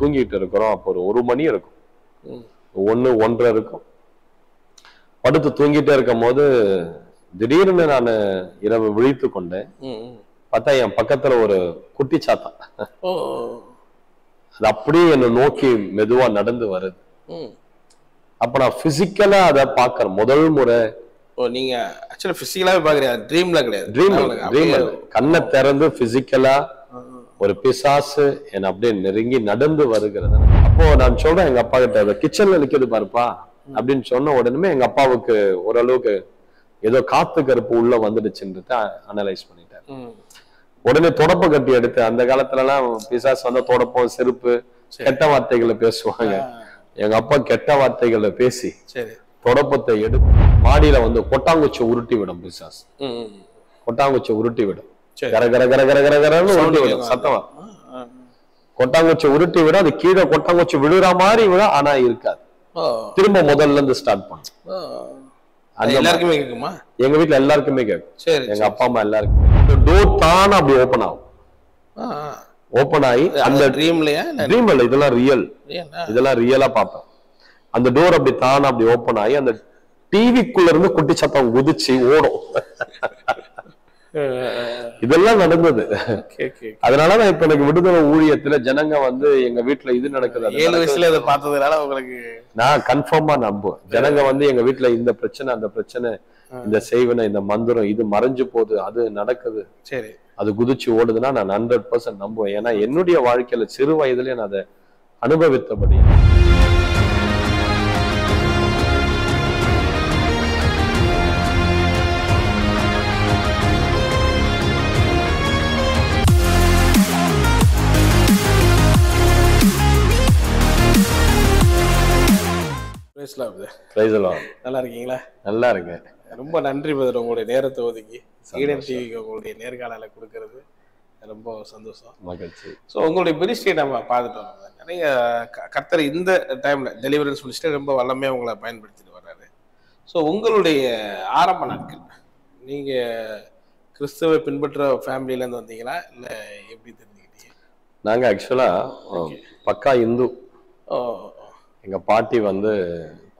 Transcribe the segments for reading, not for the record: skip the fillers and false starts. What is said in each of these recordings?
தூங்கிட்டு இருக்கிறோம். அப்போ ஒரு மணி இருக்கும், 1:30 இருக்கும். படுத்து தூங்கிட்டே இருக்கும் போது திடீர்னு நான் இரவு விழித்து கொண்டேன். பார்த்தா என் பக்கத்துல ஒரு குட்டி சாத்தான். அது அப்படியே என்னை நோக்கி மெதுவா நடந்து வருது. அப்ப நான் பிசிக்கலா அதை பாக்குறேன் முதல் முறை. நீங்க ஆக்சுவலா பிசிக்கலாவே பாக்குறீங்க, ட்ரீம்ல கிடையாது. ட்ரீம் கண்ணை திறந்து பிசிக்கலா ஒரு பிசாசு என்னை அப்படியே நெருங்கி நடந்து வருகிறது. அப்போ நான் சொல்றேன் எங்க அப்பா கிட்ட, கிச்சன்ல நிக்குது பாருப்பா அப்படின்னு சொன்ன உடனே எங்க அப்பாவுக்கு ஓரளவுக்கு ஏதோ காத்து கருப்பு உள்ள வந்துடுச்சுன்றத அனலைஸ் பண்ணிட்டாரு. உடனே தொடப்ப கட்டி எடுத்து, அந்த காலத்துல எல்லாம் பிசாசு வந்தா தொடப்பம் செருப்பு கெட்ட வார்த்தைகளை பேசுவாங்க. எங்க அப்பா கெட்ட வார்த்தைகளை பேசி தொடப்பத்தை எடுத்து மாடியில வந்து கொட்டாங்குச்சி உருட்டி விடும். பிசாசு கொட்டாங்குச்சி உருட்டி விடும், கர கர கர கர கர கரன்னு உருட்டி விடும் சத்தமா. கொட்டாங்குச்சி உருட்டி விடும், அது கீழே கொட்டாங்குச்சி விழுற மாதிரி விடும், ஆனா இருக்காது. திரும்ப முதல்ல இருந்து ஸ்டார்ட் பண்ணும். எல்லாருக்குமே கேக்குமா? எங்க வீட்டுல எல்லாருக்குமே கேட்கும், எங்க அப்பா அம்மா எல்லாருக்குமே. இந்த டோர் தானா அப்படி ஓபன் ஆகும். ஓபன் ஆகி அந்த ட்ரீம்லயா? ட்ரீம் இல்ல, இதெல்லாம் ரியல், இதெல்லாம் ரியலா பார்ப்பேன். அந்த டோர் அப்படி தானா அப்படி ஓபன் ஆகி அந்த டிவிக்குள்ள இருந்து குட்டி சத்தம் குதிச்சு ஓடும். இதெல்லாம் நடந்தது. அதனாலதான் இப்ப எனக்கு விடுதலை ஊழியத்துல ஜனங்க வந்து எங்க வீட்டுல இது நடக்குது. 7 வயசுல இதை பார்த்ததுனால உங்களுக்கு நான் கன்ஃபார்மா நம்புவேன். ஜனங்க வந்து எங்க வீட்டுல இந்த பிரச்சனை அந்த பிரச்சனை, இந்த செய்வனை இந்த மந்திரம் இது மறைஞ்சு போகுது, அது நடக்குது, சரி அது குதிச்சு ஓடுதுன்னா நான் 100% நம்புவேன். ஏன்னா என்னுடைய வாழ்க்கையில சிறு வயதுலயே நான் அதை அனுபவித்தபடி. நல்லா இருக்கீங்களா? நல்லா இருக்கு. ரொம்ப நன்றி பிரதர், உங்களுடைய நேரத்தை ஒதுக்கி ஈடன் டிவிக்கு உங்களுடைய நேர்காணலை கொடுக்கறது ரொம்ப சந்தோஷம், மகிழ்ச்சி. ஸோ உங்களுடைய மினிஸ்ட்ரியை நம்ம பார்த்துட்டு வரோம். நிறைய கர்த்தர் இந்த டைம்ல டெலிவரன்ஸ் மினிஸ்ட்ரி ரொம்ப வல்லமையாக உங்களை பயன்படுத்திட்டு வர்றாரு. ஸோ உங்களுடைய ஆரம்ப நாட்கள் நீங்க கிறிஸ்துவை பின்பற்ற ஃபேமிலியிலேருந்து வந்தீங்களா இல்லை எப்படி தெரிஞ்சுக்கிட்டீங்க? நாங்க ஆக்சுவலா பக்கா இந்து. எங்க பாட்டி வந்து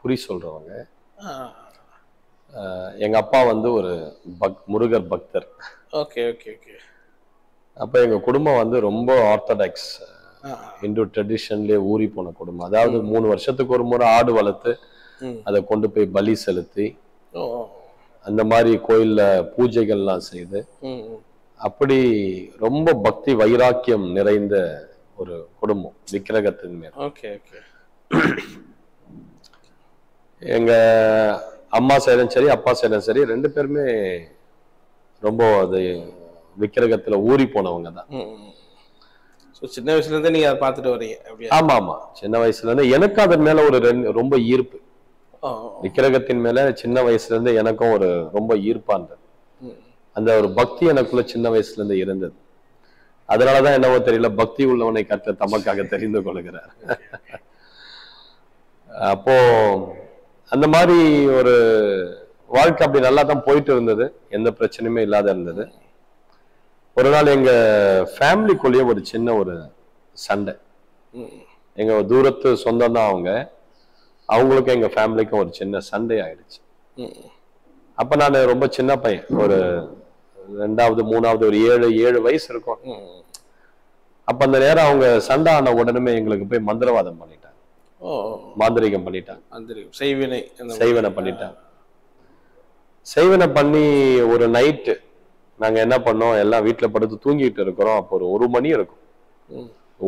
குறி சொல்றவங்க, எங்க அப்பா வந்து ஒரு முருகர் பக்தர். Okay okay okay. அப்ப எங்க குடும்பம் வந்து ரொம்ப ஆர்த்தடாக்ஸ் இந்து ட்ரெடிஷன்லயே ஊறி போன குடும்பம். அதாவது 3 வருஷத்துக்கு ஒரு முறை ஆடு வளர்த்து அதை கொண்டு போய் பலி செலுத்தி அந்த மாதிரி கோயில்ல பூஜைகள்லாம் செய்து அப்படி ரொம்ப பக்தி வைராக்கியம் நிறைந்த ஒரு குடும்பம் விக்கிரகத்தின் மேல். Okay okay. எங்க அம்மா சைடும் சரி அப்பா சைடும் சரி 2 பேருமே ரொம்ப அது விக்கிரகத்துல ஊறி போனவங்க தான். சின்ன வயசுல இருந்தே நீங்க அதை பார்த்துட்டு வரீங்க? ஆமா ஆமா, சின்ன வயசுல இருந்து எனக்கு அதன் மேல ஒரு ரொம்ப ஈர்ப்பு. விக்கிரகத்தின் மேல சின்ன வயசுல இருந்து எனக்கும் ஒரு ரொம்ப ஈர்ப்பான்றது. அந்த ஒரு பக்தி எனக்குள்ள சின்ன வயசுல இருந்து இருந்தது. அதனாலதான் என்னவோ தெரியல, பக்தி உள்ளவனை கர்த்தர் தமக்காக தெரிந்து கொள்கிறார். அப்போ அந்த மாதிரி ஒரு வாழ்க்கை அப்படி நல்லா தான் போயிட்டு இருந்தது, எந்த பிரச்சனையுமே இல்லாத இருந்தது. ஒரு நாள் எங்க ஃபேமிலிக்குள்ளேயே ஒரு சின்ன ஒரு சண்டை. எங்க தூரத்து சொந்தம் தான் அவங்களுக்கும் எங்க ஃபேமிலிக்கும் ஒரு சின்ன சண்டை ஆயிடுச்சு. அப்ப நான் ரொம்ப சின்ன பையன், ஒரு 2வது 3வது ஒரு 7 வயசு இருக்கும். அப்ப அந்த நேரம் அவங்க சண்டை ஆன உடனே எங்களுக்கு போய் மந்திரவாதம் பண்ணிட்டாங்க, மாந்திரிகம் பண்ணிட்டாங்க, செய்வனை பண்ணிட்டாங்க. செய்வனை பண்ணி ஒரு நைட்டு நாங்க என்ன பண்ணோம், எல்லாம் வீட்டுல படுத்து தூங்கிட்டு இருக்கிறோம். அப்போ ஒரு மணி இருக்கும்,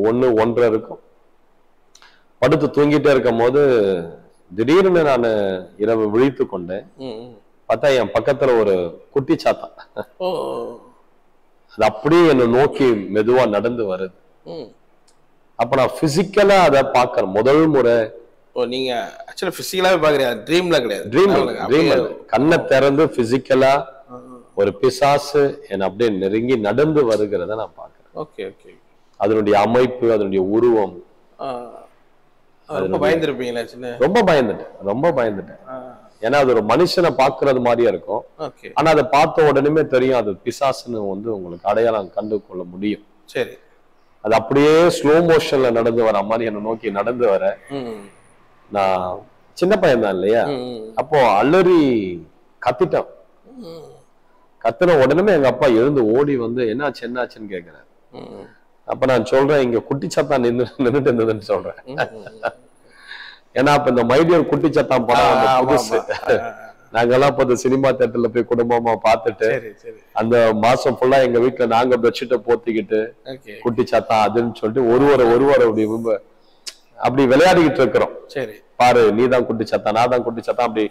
1:30 இருக்கும். படுத்து தூங்கிட்டே இருக்கும் போது திடீர்னு நான் இரவு விழித்து கொண்டேன். பார்த்தா என் பக்கத்துல ஒரு குட்டி சாத்தான். அது அப்படியே என்னை நோக்கி மெதுவா நடந்து வருது. அப்ப நான் பிசிக்கலா அதை பாக்குறேன் முதல் முறை. நீங்க ஆக்சுவலா பிசிக்கலாவே பாக்குறீங்க, ட்ரீம்ல கிடையாது. ட்ரீம் கண்ணை திறந்து பிசிக்கலா ஒரு பிசாசு என்னை அப்படியே நெருங்கி நடந்து வருகிறத நான் பாக்குறேன். Okay okay. அதனுடைய அமைப்பு, அதனுடைய உருவம். பயந்துருப்பீங்களா? ரொம்ப பயந்துட்டேன். ஏன்னா அது ஒரு மனுஷனை பாக்குறது மாதிரியா இருக்கும். ஆனா அதை பார்த்த உடனே தெரியும் அது பிசாசுன்னு வந்து உங்களுக்கு அடையாளம் கண்டு கொள்ள முடியும். சரி. அது அப்படியே ஸ்லோ மோஷன்ல நடந்து வர மாதிரி என்னை நோக்கி நடந்து வர, நான் சின்ன பையன் தான் இல்லையா, அப்போ அலறி கத்திட்டான். கத்துன உடனே எங்க அப்பா எழுந்து ஓடி வந்து என்னாச்சு என்னாச்சுன்னு கேக்குறாரு. அப்ப நான் சொல்றேன், இங்க குட்டிச்சாத்தான் நின்றுட்டு இருந்ததுன்னு சொல்றேன். ஏன்னா அப்ப இந்த மைடியர் குட்டிச்சாத்தான் படம் புதுசு. நாங்கெல்லாம் இப்ப சினிமா தியேட்டர்ல போய் குடும்பமா பார்த்துட்டு அந்த மாசம் ஃபுல்லா எங்க வீட்டுல நாங்க பெட்ஷீட்டை போத்திக்கிட்டு குட்டிச்சாத்தான் அதுன்னு சொல்லிட்டு ஒருவரை அப்படி விளையாடிக்கிட்டு இருக்கிறோம். பாரு, நீ தான் குட்டிச்சாத்தான், நான் தான் குட்டிச்சாத்தான், அப்படி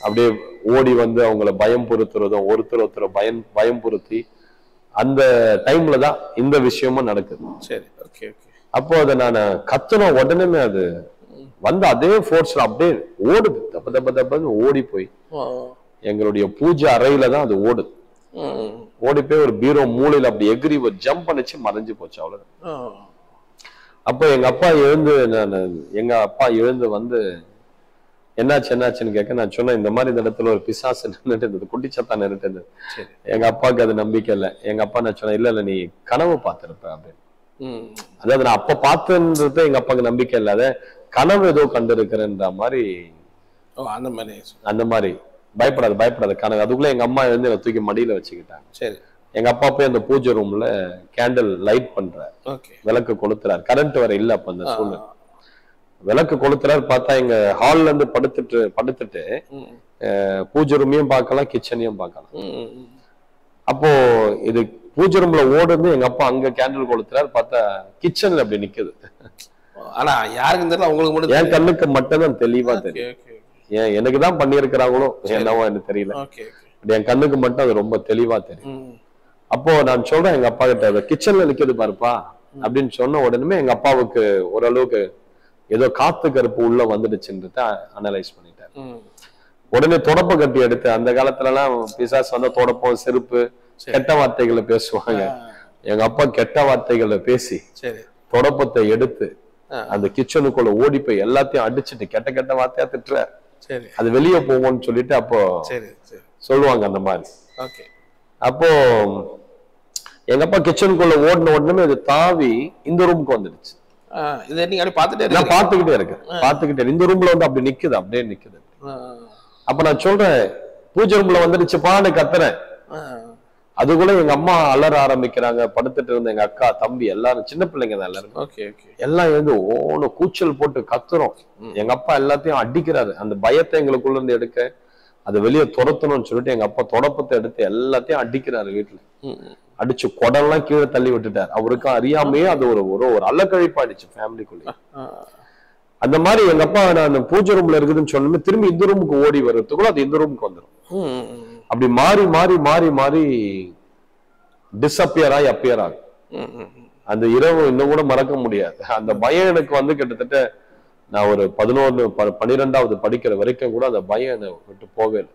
அப்படியே ஓடி வந்து அவங்கள பயம் பொறுத்துறதும் ஒருத்தர் பயம் பொருத்தி அந்த டைம்ல தான் இந்த விஷயமும் நடக்குது. அப்போ அதை நான் கத்துன உடனே அது வந்து அதே ஃபோர்ஸ்ல அப்படியே ஓடுது, தப்ப தப்ப தப்பன்னு ஓடி போய் எங்களுடைய பூஜை அறையில தான் அது ஓடுது. ஓடி போய் ஒரு பீரோ மூலையில அப்படி எகிரி ஒரு ஜம்ப் பண்ணிச்சு, மறைஞ்சு போச்சு, அவ்வளவுதான். அப்போ எங்க அப்பா எழுந்து வந்து என்னாச்சுன்னு கேட்க, நான் சொன்னேன், இந்த மாதிரி இந்த இடத்துல ஒரு பிசாசு நின்றுட்டு இருந்தது, குட்டிச்சாத்தான் நின்றுட்டு இருந்தது. எங்க அப்பாவுக்கு அது நம்பிக்கை இல்லை. எங்க அப்பா நான் சொன்னேன், இல்ல நீ கனவு பார்த்திருப்ப அப்படின்னு. அதாவது நான் அப்ப பார்த்துன்றது எங்க அப்பாவுக்கு நம்பிக்கை இல்லாத கனவு ஏதோ கண்டிருக்கிறேன்ற மாதிரி. அந்த மாதிரி பயப்படாத கனவு. அதுக்குள்ள எங்க அம்மா எழுந்து என்னை தூக்கி மடியில வச்சுக்கிட்டாங்க. எங்க அப்பா போய் அந்த பூஜை ரூம்ல கேண்டில் லைட் பண்றாரு, விளக்கு கொளுத்துறாரு. கரண்ட் வர இல்ல அப்ப அந்த சூழ்நிலை. விளக்கு கொளுத்துறாரு. பார்த்தா எங்க ஹால்ல இருந்து படுத்துட்டு பூஜை ரூமையும் பார்க்கலாம், கிச்சனையும் பார்க்கலாம். அப்போ இது பூஜை ரூம்ல ஓடுது, எங்க அப்பா அங்க கேண்டில் கொளுத்துறாரு. பார்த்தா கிச்சன்ல அப்படி நிக்குது. ஆனா யாருக்கும் தெரியல, உங்களுக்கு மட்டும், என் கண்ணுக்கு மட்டும் தான் தெளிவா தெரியும். ஏன் எனக்கு தான் பண்ணியிருக்கிறாங்களோ என்னவோ எனக்கு தெரியல, என் கண்ணுக்கு மட்டும் அது ரொம்ப தெளிவா தெரியும். அப்போ நான் சொல்றேன் எங்க அப்பா கிட்ட, கிச்சன்ல நிக்குது பாருப்பா அப்படின்னு சொன்ன உடனே எங்க அப்பாவுக்கு ஓரளவுக்கு ஏதோ காத்து கருப்பு உள்ள வந்துடுச்சுன்றத அனலைஸ் பண்ணிட்டாரு. உடனே தொடப்ப கட்டி எடுத்து, அந்த காலத்துல எல்லாம் பிசாசு வந்தா தொடப்பம் செருப்பு கெட்ட வார்த்தைகளை பேசுவாங்க. எங்க அப்பா கெட்ட வார்த்தைகளை பேசி தொடப்பத்தை எடுத்து அந்த கிச்சனுக்குள்ள ஓடி போய் எல்லாத்தையும் அடிச்சுட்டு கெட்ட வார்த்தையா திட்டுறாரு. அது வெளியே போகும்னு சொல்லிட்டு அப்போ சொல்லுவாங்க அந்த மாதிரி. அப்போ எங்க அப்பா கிச்சனுக்குள்ள ஓடின உடனே அது தாவி இந்த ரூமுக்கு வந்துடுச்சு. பாத்துக்கிட்டே இந்த ரூம்ல வந்து அப்படி நிக்குது, அப்படியே நிக்குது. அப்ப நான் சொல்றேன், பூஜை ரூம்ல வந்துடுச்சுப்பான்னு கத்துறேன். அதுக்குள்ள எங்க அம்மா அலற ஆரம்பிக்கிறாங்க. படுத்துட்டு இருந்த எங்க அக்கா தம்பி எல்லாரும், சின்ன பிள்ளைங்க தான் எல்லாரும், எல்லாம் எழுந்து ஓன்னு கூச்சல் போட்டு கத்துறோம். எங்க அப்பா எல்லாத்தையும் அடிக்கிறாரு. அந்த பயத்தை எங்களுக்குள்ள இருந்து எடுக்க, அதை வெளியே துரத்தணும்னு சொல்லிட்டு எங்க அப்பா தொடப்பத்தை எடுத்து எல்லாத்தையும் அடிக்கிறாரு. வீட்டுல அடிச்சு குடம்லாம் கீழே தள்ளி விட்டுட்டாரு. அவருக்கும் அறியாமையே அது ஒரு அல்லக்கழிப்பாயிடுச்சு ஃபேமிலிக்குள்ளே. அந்த மாதிரி எங்க அப்பா நான் பூஜை ரூம்ல இருக்குதுன்னு சொன்னோமே திரும்பி இந்த ரூமுக்கு ஓடி வர்றதுக்குள்ள அது இந்த ரூமுக்கு வந்துடும். அப்படி மாறி மாறி மாறி மாறி டிஸ்அப்பியர் ஆகி அப்பியர் ஆகும். அந்த இரவு இன்னும் கூட மறக்க முடியாது. அந்த பயம் எனக்கு வந்து கிட்டத்தட்ட நான் ஒரு 12வது படிக்கிற வரைக்கும் கூட அந்த பயம் என்னை விட்டு போகவே இல்லை.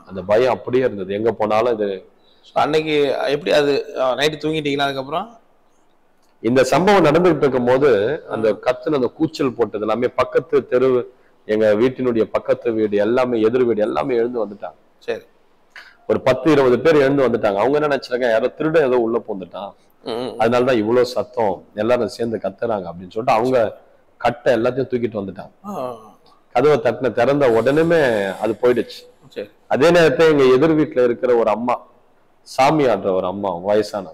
அந்த பயம் அப்படியே இருந்தது எங்க போனாலும். இது அன்னைக்கு எப்படி அது நைட்டு தூங்கிட்டீங்களா? அதுக்கப்புறம் இந்த சம்பவம் நடந்துகிட்டு இருக்கும் போது அந்த கத்துன அந்த கூச்சல் போட்டது எல்லாமே பக்கத்து தெரு, எங்க வீட்டினுடைய பக்கத்து வீடு எல்லாமே, எதிர் வீடு எல்லாமே எழுந்து வந்துட்டாங்க. சரி, ஒரு 10-20 பேர் எழுந்து வந்துட்டாங்க. அவங்க என்ன நினைச்சாங்க, யாரோ திருட ஏதோ உள்ள போந்துட்டான், அதனாலதான் இவ்வளவு சத்தம், எல்லாரும் சேர்ந்து கத்துறாங்க அப்படின்னு சொல்லிட்டு அவங்க கட்டை எல்லாத்தையும் தூக்கிட்டு வந்துட்டாங்க. கதவை திறந்த உடனே அது போயிடுச்சு. அதே நேரத்தை எங்க எதிர் வீட்டுல இருக்கிற ஒரு அம்மா, சாமி ஆடுற ஒரு அம்மா, வயசான,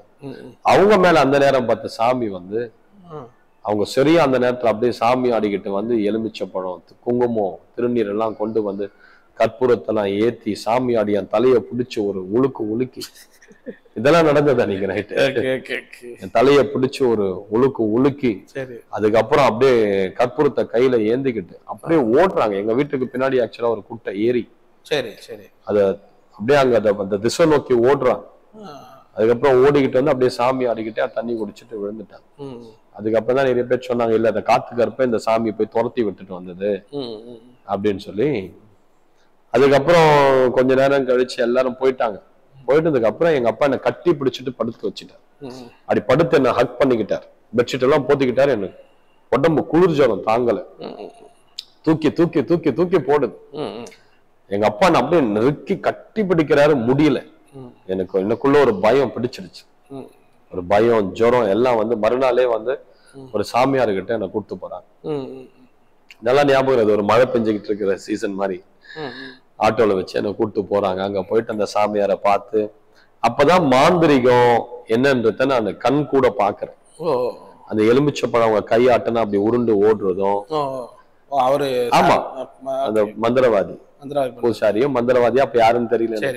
அவங்க மேல அந்த நேரம் பார்த்த சாமி வந்து அவங்க சரியா அந்த நேரத்துல அப்படியே சாமி ஆடிக்கிட்டு வந்து எலுமிச்சை பழம், குங்குமம், திருநீர் எல்லாம் கொண்டு வந்து கற்பூரத்தெல்லாம் ஏத்தி சாமி ஆடி என் தலையை பிடிச்சு ஒரு உலுக்கி, இதெல்லாம் நடந்ததா நீங்க நைட்டு? என் தலையை பிடிச்சு ஒரு உலுக்கி அதுக்கப்புறம் அப்படியே கற்பூரத்தை கையில ஏந்திக்கிட்டு அப்படியே ஓடுறாங்க. எங்க வீட்டுக்கு பின்னாடி ஆக்சுவலா ஒரு குட்டை ஏரி, அத அப்படியே அங்க அந்த திசை நோக்கி ஓடுறாங்க. அதுக்கப்புறம் ஓடிக்கிட்டு வந்து அப்படியே சாமி ஆடிக்கிட்டே தண்ணி குடிச்சிட்டு விழுந்துட்டாங்க. அதுக்கப்புறம் தான் நிறைய பேர் சொன்னாங்க, இல்ல அந்த காத்து கருப்ப இந்த சாமியை போய் துரத்தி விட்டுட்டு வந்தது அப்படின்னு சொல்லி. அதுக்கப்புறம் கொஞ்ச நேரம் கழிச்சு எல்லாரும் போயிட்டாங்க. போயிட்டதுக்கு அப்புறம் எங்க அப்பா என்னை கட்டி பிடிச்சிட்டு படுத்து வச்சுட்டார். அப்படி படுத்து என்ன ஹக் பண்ணிக்கிட்டார், பெட்ஷீட் எல்லாம் போத்திக்கிட்டாரு. எனக்கு உடம்பு குளிர் ஜுரம் தாங்கல, தூக்கி தூக்கி தூக்கி தூக்கி போடுது. எங்க அப்பா நான் அப்படியே நெருக்கி கட்டி பிடிக்கிறாரு, முடியல. எனக்குள்ள ஒரு பயம் பிடிச்சிருச்சு. ஒரு பயம், ஜுரம் எல்லாம் வந்து மறுநாளே வந்து ஒரு சாமியார்கிட்ட என்னை கூப்பிட்டு போறாங்க. நல்லா ஞாபகம், அது ஒரு மழை பெஞ்சுக்கிட்டு இருக்கிற சீசன் மாதிரி ஆட்டோல வச்சு என்னை கூப்பிட்டு போறாங்க. அங்க போயிட்டு அந்த சாமியாரை பார்த்து அப்பதான் மாந்திரிகம் என்னன்றத நான் கண் கூட பாக்குறேன். அந்த எலுமிச்சை பழம் அவங்க கையாட்டனா அப்படி உருண்டு ஓடுறதும். அவரு ஆமா, அந்த மந்திரவாதி பூசாரியும் மந்திரவாதியும் அப்ப யாருன்னு தெரியல.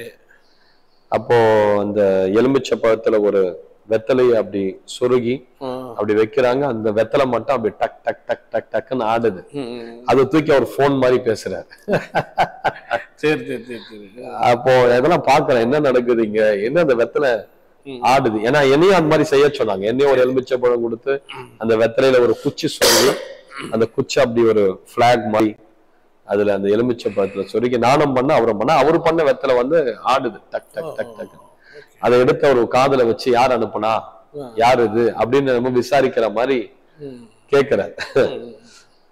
அப்போ அந்த எலுமிச்சை பழத்துல ஒரு வெத்தலையை அப்படி சொருகி அப்படி வைக்கிறாங்க. அந்த வெத்தலை மட்டும் அப்படி டக் டக் டக் டக் டக்குன்னு ஆடுது. அதை தூக்கி அவர் போன் மாதிரி பேசுறாரு. அப்போ இதெல்லாம் பாக்குறேன், என்ன நடக்குது இங்க, என்ன அந்த வெத்தலை ஆடுது. ஏன்னா என்னையும் அந்த மாதிரி செய்ய சொன்னாங்க. என்னையும் ஒரு எலுமிச்சை பழம் கொடுத்து அந்த வெத்தலையில ஒரு குச்சி சொல்லி அந்த குச்சி அப்படி ஒரு பிளாக் மாதிரி அதுல அந்த எலுமிச்சை பழத்துல சொருகி நானும் பண்ண அவரும் பண்ண, அவரு பண்ண வெத்தலை வந்து ஆடுது டக் டக் டக் டக். அதை எடுத்து ஒரு காதுல வச்சு யார் அனுப்புனா, யாரு இது அப்படின்னு நம்ம விசாரிக்கிற மாதிரி கேக்குறாரு.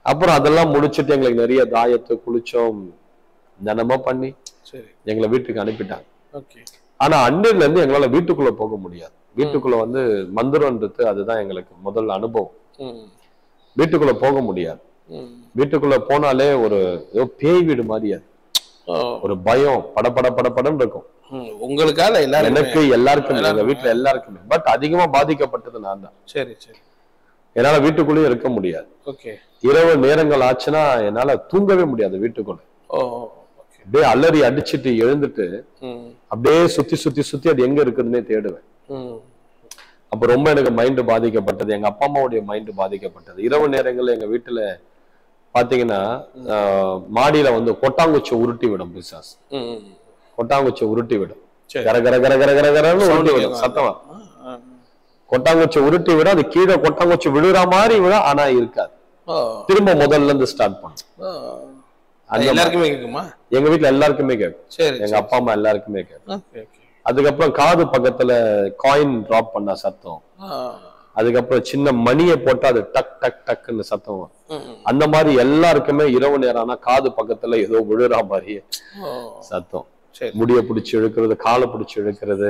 அப்புறம் அதெல்லாம் முடிச்சுட்டு எங்களுக்கு நிறைய தாயத்தை குளிச்சோம் தினமா பண்ணி எங்களை வீட்டுக்கு அனுப்பிட்டாங்க. ஆனா அன்னில இருந்து எங்களால வீட்டுக்குள்ள போக முடியாது. வீட்டுக்குள்ள வந்து மந்திரம்ன்றது அதுதான் எங்களுக்கு முதல் அனுபவம். வீட்டுக்குள்ள போக முடியாது. வீட்டுக்குள்ள போனாலே ஒரு ஏதோ பேய் வீடு மாதிரி, அது ஒரு பயம், படபட படபடன்னு இருக்கும். உங்களுக்காக எனக்கு எல்லாருக்குமே, எங்க வீட்டுல எல்லாருக்குமே. பட் அதிகமா பாதிக்கப்பட்டது நான் தான். சரி சரி. என்னால வீட்டுக்குள்ளேயும் இருக்க முடியாது. இரவு நேரங்கள் ஆச்சுன்னா என்னால தூங்கவே முடியாது வீட்டுக்குள்ள. அப்படியே அலறி அடிச்சுட்டு எழுந்துட்டு அப்படியே சுத்தி சுத்தி சுத்தி அது எங்க இருக்குதுன்னே தேடுவேன். அப்ப ரொம்ப எனக்கு மைண்ட் பாதிக்கப்பட்டது. எங்க அப்பா அம்மாவுடைய மைண்ட் பாதிக்கப்பட்டது. இரவு நேரங்கள்ல எங்க வீட்டுல பாத்தீங்கன்னா மாடியில வந்து கொட்டாங்குச்சி உருட்டி விடும் பிசாஸ். கொட்டாங்குச்சி உருட்டி விடும், கர கர கர கர கர கரன்னு உருட்டி விடும் சத்தமா. கொட்டாங்குச்சி உருட்டி விடும், அது கீழே கொட்டாங்குச்சி விழுற மாதிரி விடும், ஆனா இருக்காது. திரும்ப முதல்ல இருந்து ஸ்டார்ட் பண்ணும். எல்லாருக்குமே கேக்குமா? எங்க வீட்டுல எல்லாருக்குமே கேட்கும். எங்க அப்பா அம்மா எல்லாருக்குமே கேட்கும். அதுக்கப்புறம் காது பக்கத்துல காயின் டிராப் பண்ண சத்தம். அதுக்கப்புறம் சின்ன மணியை போட்டா அது டக் டக் டக்குன்னு சத்தம். அந்த மாதிரி எல்லாருக்குமே இரவு நேரம் ஆனா காது பக்கத்துல ஏதோ விழுற மாதிரி சத்தம். முடிய பிடிச்சு இழுக்கிறது, காலை பிடிச்சு இழுக்கிறது.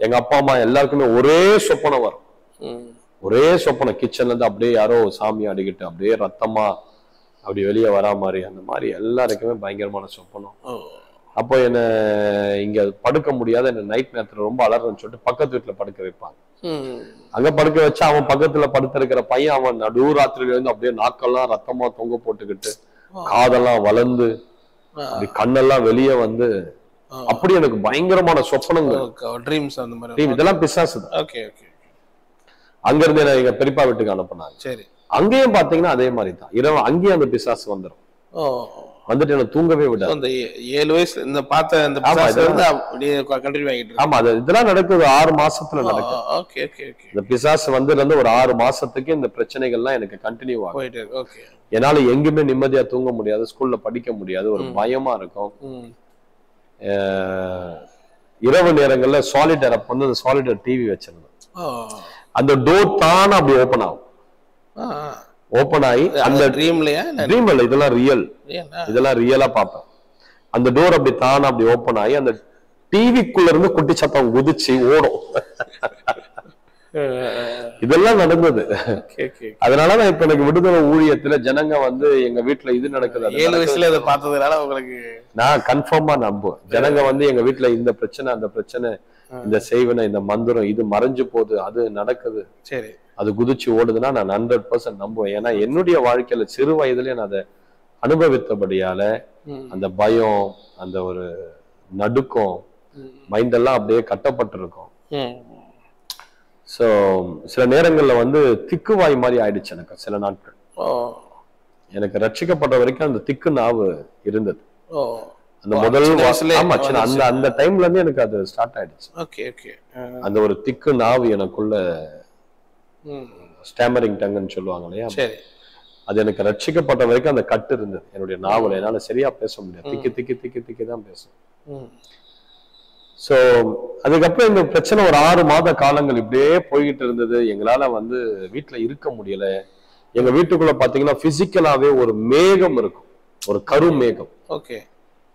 எங்க அப்பா அம்மா எல்லாருக்குமே ஒரே சொப்பனம் வரும். ஒரே சொப்பனம், கிச்சன்ல இருந்து அப்படியே யாரோ சாமி ஆடிக்கிட்டு அப்படியே ரத்தமா அப்படி வெளியே வரா மாதிரி, அந்த மாதிரி எல்லாருக்குமே பயங்கரமான சொப்பனம். அப்போ என்ன இங்க படுக்க முடியாத, என்ன நைட் நேரத்துல ரொம்ப அலறன்னு சொல்லிட்டு பக்கத்து வீட்டுல படுக்க வைப்பாங்க. அங்க படுக்க வச்சா அவன் பக்கத்துல படுத்திருக்கிற பையன் அவன் நடுராத்திரில இருந்து அப்படியே நாக்கெல்லாம் ரத்தமா தொங்க போட்டுக்கிட்டு காதெல்லாம் வளர்ந்து அப்படி கண்ணெல்லாம் வெளியே வந்து அப்படி எனக்கு பயங்கரமான சொப்பனங்கள். இதெல்லாம் பிசாசு தான். அங்க இருந்து என்ன எங்க பெரியப்பா வீட்டுக்கு அனுப்புனாங்க. அங்கேயும் பாத்தீங்கன்னா அதே மாதிரி தான். இரவு அங்கேயும் அந்த பிசாசு வந்துடும். வந்துட்டு எனக்கு தூங்கவே விடாது. அந்த 7 வயசுல இந்த பார்த்த அந்த பிசாசு வந்து அப்படியே கண்டினியூ ஆகிட்டு இருக்கு. ஆமா, இதெல்லாம் நடக்குது 6 மாசத்துல நடக்குது. Okay okay okay. இந்த பிசாசு வந்து ஒரு 6 மாசத்துக்கு இந்த பிரச்சனைகள்லாம் எனக்கு கண்டினியூ ஆகும். ஓகே. என்னால எங்குமே நிம்மதியா தூங்க முடியாது, ஸ்கூல்ல படிக்க முடியாது, ஒரு பயமா இருக்கும். இரவு நேரங்கள்ல சாலிடர், அப்ப வந்து சாலிடர் டிவி வச்சிருந்தோம். அந்த டோர் தானா அப்படி ஓபன் ஆகும். ஓபன் ஆகி அந்த ட்ரீம்ல இதெல்லாம் ரியல், இதெல்லாம் ரியலா பார்ப்பேன். அந்த டோர் அப்படி தானா அப்படி ஓபன் ஆகி அந்த டிவிக்குள்ள இருந்து குட்டி சத்தம் குதிச்சு ஓடும். இதெல்லாம் நடந்தது. அதனாலதான் இப்ப எனக்கு விடுதலை ஊழியத்துல ஜனங்க வந்து எங்க வீட்டுல இது நடக்குது. 7 வயசுல இதை பார்த்ததுனால உங்களுக்கு நான் கன்ஃபார்மா நம்புவேன். ஜனங்க வந்து எங்க வீட்டுல இந்த பிரச்சனை, அந்த பிரச்சனை, இந்த செய்வனை, இந்த மந்திரம், இது மறைஞ்சு போகுது, அது நடக்குது, சரி, அது குதிச்சு ஓடுதுன்னா நான் 100% நம்புவேன். ஏன்னா என்னுடைய வாழ்க்கையில சிறு வயதுல நான் அதை அனுபவித்தபடியால அந்த பயம், அந்த ஒரு நடுக்கம், மைண்ட் எல்லாம் அப்படியே கட்டப்பட்டிருக்கும். சோ சில நேரங்கள்ல வந்து திக்குவாய் மாதிரி ஆயிடுச்சு எனக்கு. சில நாட்கள் எனக்கு ரட்சிக்கப்பட்ட வரைக்கும் அந்த திக்கு நாவு இருந்தது. அந்த முதல் அந்த டைம்ல இருந்து எனக்கு அது ஸ்டார்ட் ஆயிடுச்சு. அந்த ஒரு திக்கு நாவு எனக்குள்ள, ஸ்டாமரிங் டங்குன்னு சொல்லுவாங்க இல்லையா, அது எனக்கு ரட்சிக்கப்பட்ட வரைக்கும் அந்த கட்டு இருந்தது என்னுடைய நாவல. என்னால சரியா பேச முடியாது, திக்கி திக்கி திக்கி திக்கி தான் பேசும். சோ அதுக்கப்புறம் இந்த பிரச்சனை ஒரு 6 மாத காலங்கள் இப்படியே போய்கிட்டு இருந்தது. எங்களால வந்து வீட்டுல இருக்க முடியல. எங்க வீட்டுக்குள்ள பாத்தீங்கன்னா பிசிக்கலாவே ஒரு மேகம் இருக்கும், ஒரு கரு மேகம்.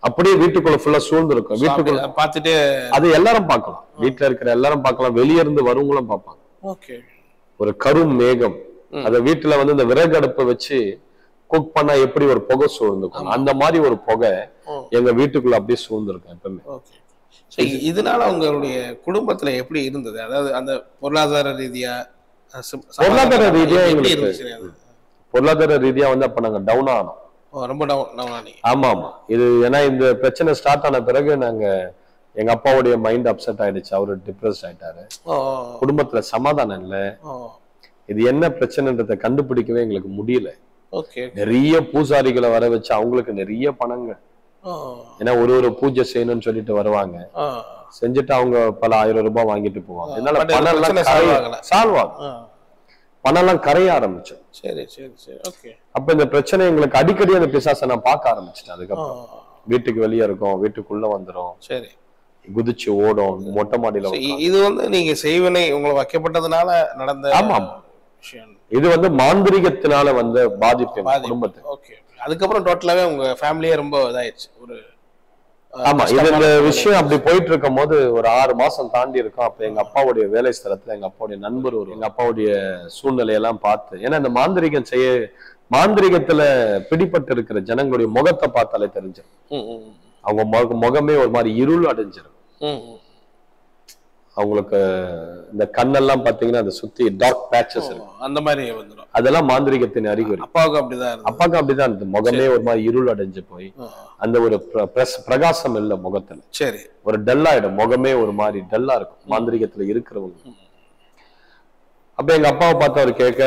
அப்படியே வீட்டுக்குள்ள ஃபுல்லா சூழ்ந்து இருக்கும். வீட்டுக்குள்ள பார்த்துட்டு அது எல்லாரும் பார்க்கலாம், வீட்டுல இருக்கிற எல்லாரும் பார்க்கலாம், வெளியே இருந்து வரவங்களும் பார்ப்பாங்க. ஓகே. ஒரு கரும் மேகம். அத வீட்டுல வந்து இந்த விறகு அடுப்பை வச்சு குக் பண்ணா எப்படி ஒரு புகை சூழ்ந்துக்கும், அந்த மாதிரி ஒரு புகை எங்க வீட்டுக்குள்ள அப்படியே சூழ்ந்திருக்கும் எப்பவுமே. இதனால உங்களுடைய குடும்பத்துல எப்படி இருந்தது? அதாவது அந்த பொருளாதார ரீதியா எங்களுக்கு பொருளாதார ரீதியா வந்து அப்ப நாங்க டவுன் ஆனோம். ரொம்ப டவுன் ஆனீங்க? ஆமா ஆமா. இது ஏன்னா இந்த பிரச்சனை ஸ்டார்ட் ஆன பிறகு நாங்க எங்க அப்பாவுடைய மைண்ட் அப்செட் ஆயிடுச்சு. அவரு டிப்ரெஸ்ட் ஆயிட்டாரு. குடும்பத்துல சமாதானம் இல்ல. இது என்ன பிரச்சனைன்றத கண்டுபிடிக்கவே எங்களுக்கு முடியல. நிறைய பூசாரிகளை வர வச்சு அவங்களுக்கு நிறைய பணங்க. ஏன்னா ஒரு பூஜை செய்யணும்னு சொல்லிட்டு வருவாங்க. செஞ்சுட்டு அவங்க பல 1000 ரூபாய் வாங்கிட்டு போவாங்க. அதனால பணம் எல்லாம் சால்வ் ஆகும். பணம் எல்லாம் கரைய ஆரம்பிச்சோம். சரி சரி சரி. ஓகே. அப்ப இந்த பிரச்சனை எங்களுக்கு அடிக்கடி அந்த பிசாசை நான் பார்க்க ஆரம்பிச்சிட்டேன். அதுக்கப்புறம் வீட்டுக்கு வெளியே இருக்கும், வீட்டுக்குள்ள வந்துடும். சரி. குதிச்சு ஓடும், மொட்டை மாடியில. இது வந்து நீங்க செய்வனை உங்களுக்கு வைக்கப்பட்டதுனால நடந்த? ஆமா. இது வந்து மாந்திரிகத்தினால வந்த பாதிப்பு குடும்பத்துக்கு. ஓகே. அதுக்கப்புறம் டோட்டலாவே உங்க ஃபேமிலியே ரொம்ப இதாயிருச்சு. ஒரு ஆமா. இது இந்த விஷயம் அப்படி போயிட்டு இருக்கும் போது ஒரு 6 மாசம் தாண்டி இருக்கும். அப்ப எங்க அப்பாவுடைய வேலை ஸ்தலத்துல எங்க அப்பாவுடைய நண்பர் எங்க அப்பாவுடைய சூழ்நிலையெல்லாம் பார்த்து, ஏன்னா இந்த மாந்திரிகத்துல பிடிப்பட்டு இருக்கிற ஜனங்களுடைய முகத்தை பார்த்தாலே தெரிஞ்சிடும். அவங்க முகமே ஒரு மாதிரி இருள் அடைஞ்சிடும். அவங்களுக்கு இந்த கண்ணெல்லாம் பாத்தீங்கன்னா அந்த சுத்தி டார்க் பேட்சஸ் இருக்கும். அந்த மாதிரி வந்துடும். அதெல்லாம் மாந்திரிகத்தின் அறிகுறி. அப்பாவுக்கு அப்படிதான் இருந்தது. முகமே ஒரு மாதிரி இருள் அடைஞ்சு போய் அந்த ஒரு பிரகாசம் இல்ல முகத்துல. சரி. ஒரு டல்லா ஆயிடும். முகமே ஒரு மாதிரி டல்லா இருக்கும் மாந்திரிகத்துல இருக்கிறவங்க. அப்ப எங்க அப்பாவை பார்த்து அவர் கேட்க,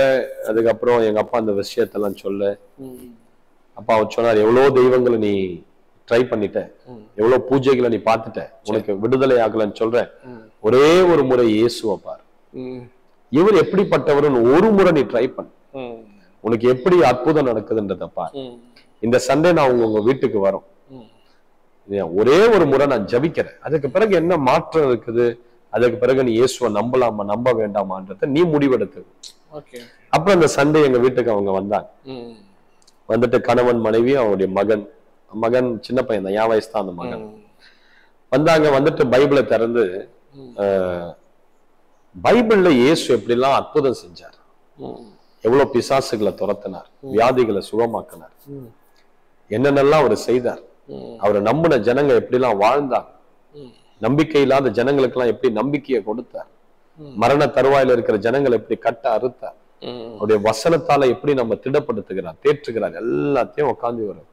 அதுக்கப்புறம் எங்க அப்பா அந்த விஷயத்தெல்லாம் சொல்ல, அப்பா அவர் சொன்னார், எவ்வளவு தெய்வங்களை நீ ட்ரை பண்ணிட்ட, எவ்வளவு பூஜைகளை நீ பார்த்துட்ட, உனக்கு விடுதலை ஆகலன்னு சொல்ற, ஒரே ஒரு முறை இயேசுவை பாரு. இவர் எப்படிப்பட்டவர்னு ஒரு முறை நீ ட்ரை பண்ணு, உனக்கு எப்படி அற்புதம் நடக்குதுன்றத பாரு. இந்த சண்டே நான் உங்க வீட்டுக்கு வரோம், ஒரே ஒரு முறை நான் ஜபிக்கிறேன், அதுக்கு பிறகு என்ன மாற்றம் இருக்குது, அதுக்கு பிறகு நீ இயேசுவை நம்பலாமா நம்ப வேண்டாமான்றத நீ முடிவெடுத்து. அப்புறம் அந்த சண்டே எங்க வீட்டுக்கு அவங்க வந்தாங்க. வந்துட்டு கணவன் மனைவி அவருடைய மகன் சின்ன பையன் தான், என் வயசு தான் அந்த மகன் வந்தாங்க. வந்துட்டு பைபிளை திறந்து பைபிள்ல இயேசு எப்படிலாம் அற்புதம் செஞ்சார், எவ்வளவு பிசாசுகளை துரத்தினார், வியாதிகளை சுகமாக்கினார், என்னென்னலாம் அவர் செய்தார், அவரை நம்பின ஜனங்க எப்படிலாம் வாழ்ந்தாங்க, நம்பிக்கை இல்லாத ஜனங்களுக்கு எல்லாம் எப்படி நம்பிக்கையை கொடுத்தார், மரண தருவாயில இருக்கிற ஜனங்களை எப்படி கட்ட அறுத்தார், அவருடைய வசனத்தால எப்படி நம்ம திடப்படுத்துகிறார், தேற்றுகிறார், எல்லாத்தையும் உட்காந்து வரும்.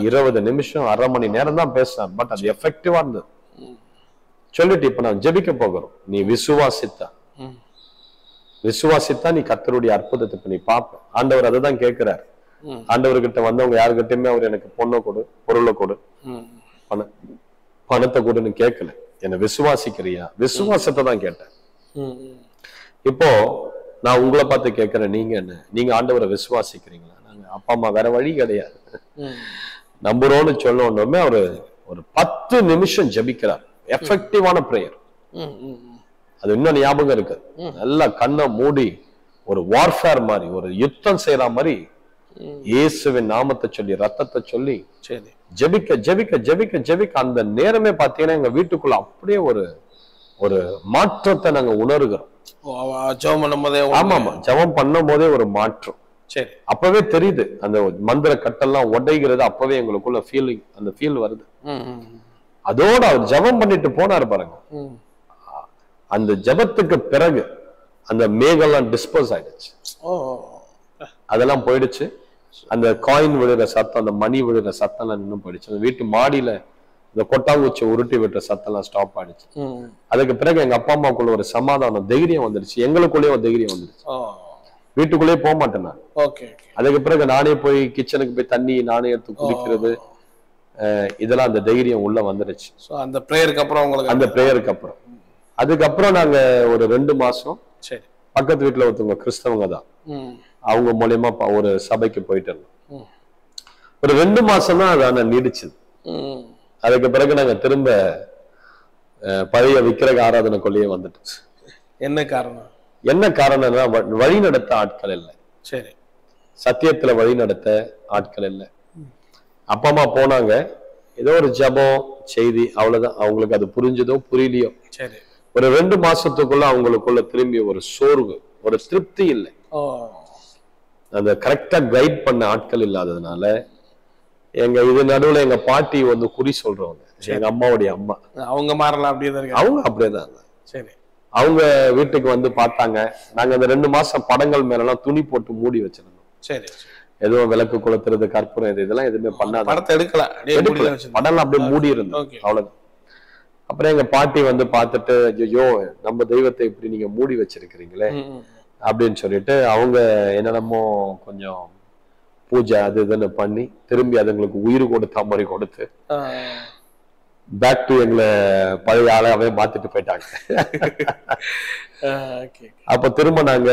20 நிமிஷம் 1/2 மணி நேரம் தான் பேசினார். பட் அது எஃபெக்டிவா இருந்தது. சொல்லிட்டு இப்ப நான் ஜெபிக்க போகிறோம், நீ விசுவாசித்தா நீ கர்த்தருடைய அற்புதத்தை நீ பாப்ப. ஆண்டவர் அதுதான் கேட்கிறார். ஆண்டவர்கிட்ட வந்தவங்க யாருக்கிட்டயுமே அவர் எனக்கு பொண்ணை கொடு, பொருளை கொடு, பணத்தை கொடுன்னு கேட்கல. என்ன விசுவாசிக்கிறியா? விசுவாசத்தை தான் கேட்டேன். இப்போ நான் உங்களை பார்த்து கேட்கிறேன், நீங்க என்ன, நீங்க ஆண்டவரை விசுவாசிக்கிறீங்களா? நாங்க அப்பா அம்மா வேற வழி கிடையாது, நம்புறோம்னு சொல்லணுமே. அவரு ஒரு 10 நிமிஷம் ஜபிக்கிறார். எஃபெக்டிவான பிரேயர். அது இன்னும் ஞாபகம் இருக்கு. நல்லா கண்ணை மூடி ஒரு வார்ஃபேர் மாதிரி, ஒரு யுத்தம் செய்யற மாதிரி இயேசுவின் நாமத்தை சொல்லி ரத்தத்தை சொல்லி ஜெபிக்க ஜெபிக்க ஜெபிக்க ஜெபிக்க அந்த நேரமே பாத்தீங்கன்னா எங்க வீட்டுக்குள்ள அப்படியே ஒரு மாற்றத்தை நாங்க உணர்கிறோம். ஆமா ஆமா, ஜெபம் பண்ணும் போதே ஒரு மாற்றம். சரி, அப்பவே தெரியுது அந்த மந்திர கட்டெல்லாம் உடைகிறது. அப்பவே எங்களுக்குள்ள ஃபீலிங், அந்த ஃபீல் வருது. அதோட அவர் ஜெபம் பண்ணிட்டு போனாரு பாருங்க. அந்த ஜெபத்துக்கு பிறகு அந்த மேகெல்லாம் டிஸ்போஸ் ஆயிடுச்சு, அதெல்லாம் போயிடுச்சு. அந்த காயின் விழுற சத்தம், அந்த மணி விழுற சத்தம் எல்லாம் இன்னும் போயிடுச்சு. அந்த வீட்டு மாடியில இந்த கொட்டாங்குச்சி உருட்டி விட்டுற சத்தம் எல்லாம் ஸ்டாப் ஆயிடுச்சு. அதுக்கு பிறகு எங்க அப்பா அம்மாக்குள்ள ஒரு சமாதானம், தைரியம் வந்துருச்சு. எங்களுக்குள்ளேயே ஒரு தைரியம் வந்துருச்சு. வீட்டுக்குள்ளேயே போக மாட்டேன் நான். அதுக்கு பிறகு நானே போய் கிச்சனுக்கு போய் தண்ணி நானே எடுத்து குடிக்கிறது, இதெல்லாம் அந்த தைரியம் உள்ள வந்துருச்சு. அந்த பிரேயருக்கு அப்புறம் அதுக்கப்புறம் நாங்க ஒரு 2 மாசம் பக்கத்து வீட்டுல ஒருத்தவங்க கிறிஸ்தவங்க தான், அவங்க மூலியமா ஒரு சபைக்கு போயிட்டு இருந்தோம். ஒரு 2 மாசம் தான் அது நீடிச்சது. அதுக்கு பிறகு நாங்க திரும்ப பழைய விக்கிரக ஆராதனைக்குள்ளேயே வந்துட்டு. என்ன காரணம்னா வழி நடத்த ஆட்கள் இல்லை. சரி, சத்தியத்துல வழி நடத்த ஆட்கள் இல்லை. அப்பா அம்மா போனாங்க, ஏதோ ஒரு ஜபம் செய்தி, அவ்வளவுதான். அவங்களுக்கு அது புரிஞ்சதோ புரியலையோ, சரி, ஒரு 2 மாசத்துக்குள்ள அவங்களுக்குள்ள திரும்பி ஒரு சோர்வு, ஒரு திருப்தி இல்லை. அந்த கரெக்டா கைட் பண்ண ஆட்கள் இல்லாததுனால இது நடுவுல எங்க பாட்டி வந்து குறி சொல்றவங்க, எங்க அம்மாவுடைய அம்மா. அவங்க மாறலாம் அப்படியே அவங்க அப்படியேதான். சரி. அவங்க வீட்டுக்கு வந்து பார்த்தாங்க. நாங்க அந்த 2 மாசம் படங்கள் மேலாம் துணி போட்டு மூடி வச்சிருந்தோம். சரி. எதுவும் விளக்கு கொளுத்துறது, கற்பூரம் இதெல்லாம் எதுவுமே பண்ணாத. படத்தை எடுக்கலாம், படம் அப்படியே மூடி இருந்தோம், அவ்வளவுதான். அப்புறம் எங்க பாட்டி வந்து பார்த்துட்டு, ஐயோ நம்ம தெய்வத்தை இப்படி நீங்க மூடி வச்சிருக்கிறீங்களே அப்படின்னு சொல்லிட்டு அவங்க என்னென்னமோ கொஞ்சம் பூஜை அது இதுன்னு பண்ணி திரும்பி அதுங்களுக்கு உயிர் கொடுத்த மாதிரி கொடுத்து பேக் டு எங்களை பழைய ஆளாவே மாத்திட்டு போயிட்டாங்க. அப்ப திரும்ப நாங்க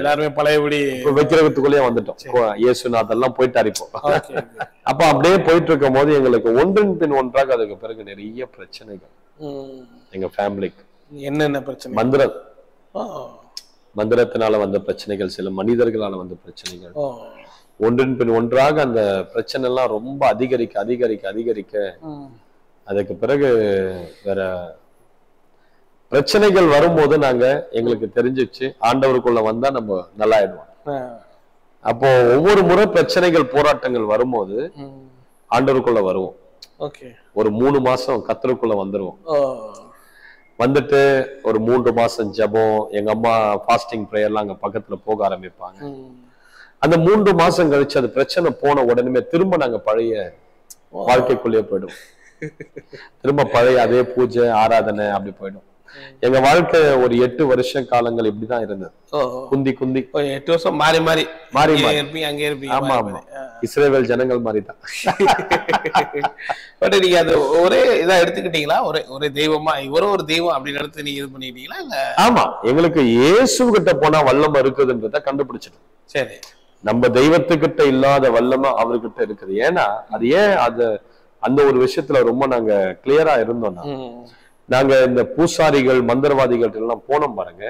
எல்லாருமே பழையபடி வைக்கிறதுக்குள்ளேயே வந்துட்டோம். இயேசுநாதெல்லாம் போயிட்டாரு இப்போ. அப்ப அப்படியே போயிட்டு இருக்கும் போது எங்களுக்கு ஒன்றின் பின் ஒன்றாக அதுக்கு பிறகு நிறைய பிரச்சனைகள் எங்க ஃபேமிலிக்கு. என்னென்ன பிரச்சனை? மந்திரத்தினால வந்த பிரச்சனைகள், சில மனிதர்களால வந்த பிரச்சனைகள், ஒன்றின் பின் ஒன்றாக அந்த பிரச்சனை எல்லாம் ரொம்ப அதிகரிக்க அதிகரிக்க அதிகரிக்க அதுக்கு பிறகு வேற பிரச்சனைகள் வரும்போது நாங்க எங்களுக்கு தெரிஞ்சிச்சு ஆண்டவருக்குள்ள வந்தா நம்ம நல்லா ஆயிடுவோம். அப்போ ஒவ்வொரு முறை பிரச்சனைகள் போராட்டங்கள் வரும்போது ஆண்டவருக்குள்ள வருவோம். ஒரு 3 மாசம் கர்த்தருக்குள்ள வந்துருவோம். வந்துட்டு ஒரு 3 மாசம் ஜெபம், எங்க அம்மா ஃபாஸ்டிங் பிரேயர்லாம் அங்க பக்கத்துல போக ஆரம்பிப்பாங்க. அந்த 3 மாசம் கழிச்சு அது பிரச்சனை போன உடனே திரும்ப நாங்க பழைய வாழ்க்கைக்குள்ளேயே போயிடும். திரும்ப பழைய அதே பூஜை ஆராதனை அப்படி போயிடும். எங்க வாழ்க்கை ஒரு 8 வருஷ காலங்கள் இப்படிதான் இருந்தது. குந்தி குந்தி 8 வருஷம் மாறி மாறி மாறி அங்கே இருப்பீங்க. ஆமா ஆமா, இஸ்ரவேல் ஜனங்கள் மாதிரி தான். பட் நீங்க அது ஒரே இதா எடுத்துக்கிட்டீங்களா? ஒரே தெய்வமா இவரும் ஒரு தெய்வம் அப்படின்னு எடுத்து நீங்க இது பண்ணிட்டீங்களா? இல்ல ஆமா, எங்களுக்கு இயேசு கிட்ட போனா வல்லமை இருக்குதுன்றத கண்டுபிடிச்சிட்டோம். சரி. நம்ம தெய்வத்துக்கிட்ட இல்லாத வல்லமை அவர்கிட்ட இருக்குது. ஏன்னா அது ஏன் அந்த ஒரு விஷயத்துல ரொம்ப நாங்க கிளியரா இருந்தோம்னா, நாங்க இந்த பூசாரிகள் மந்திரவாதிகள் எல்லாம் போனோம் பாருங்க,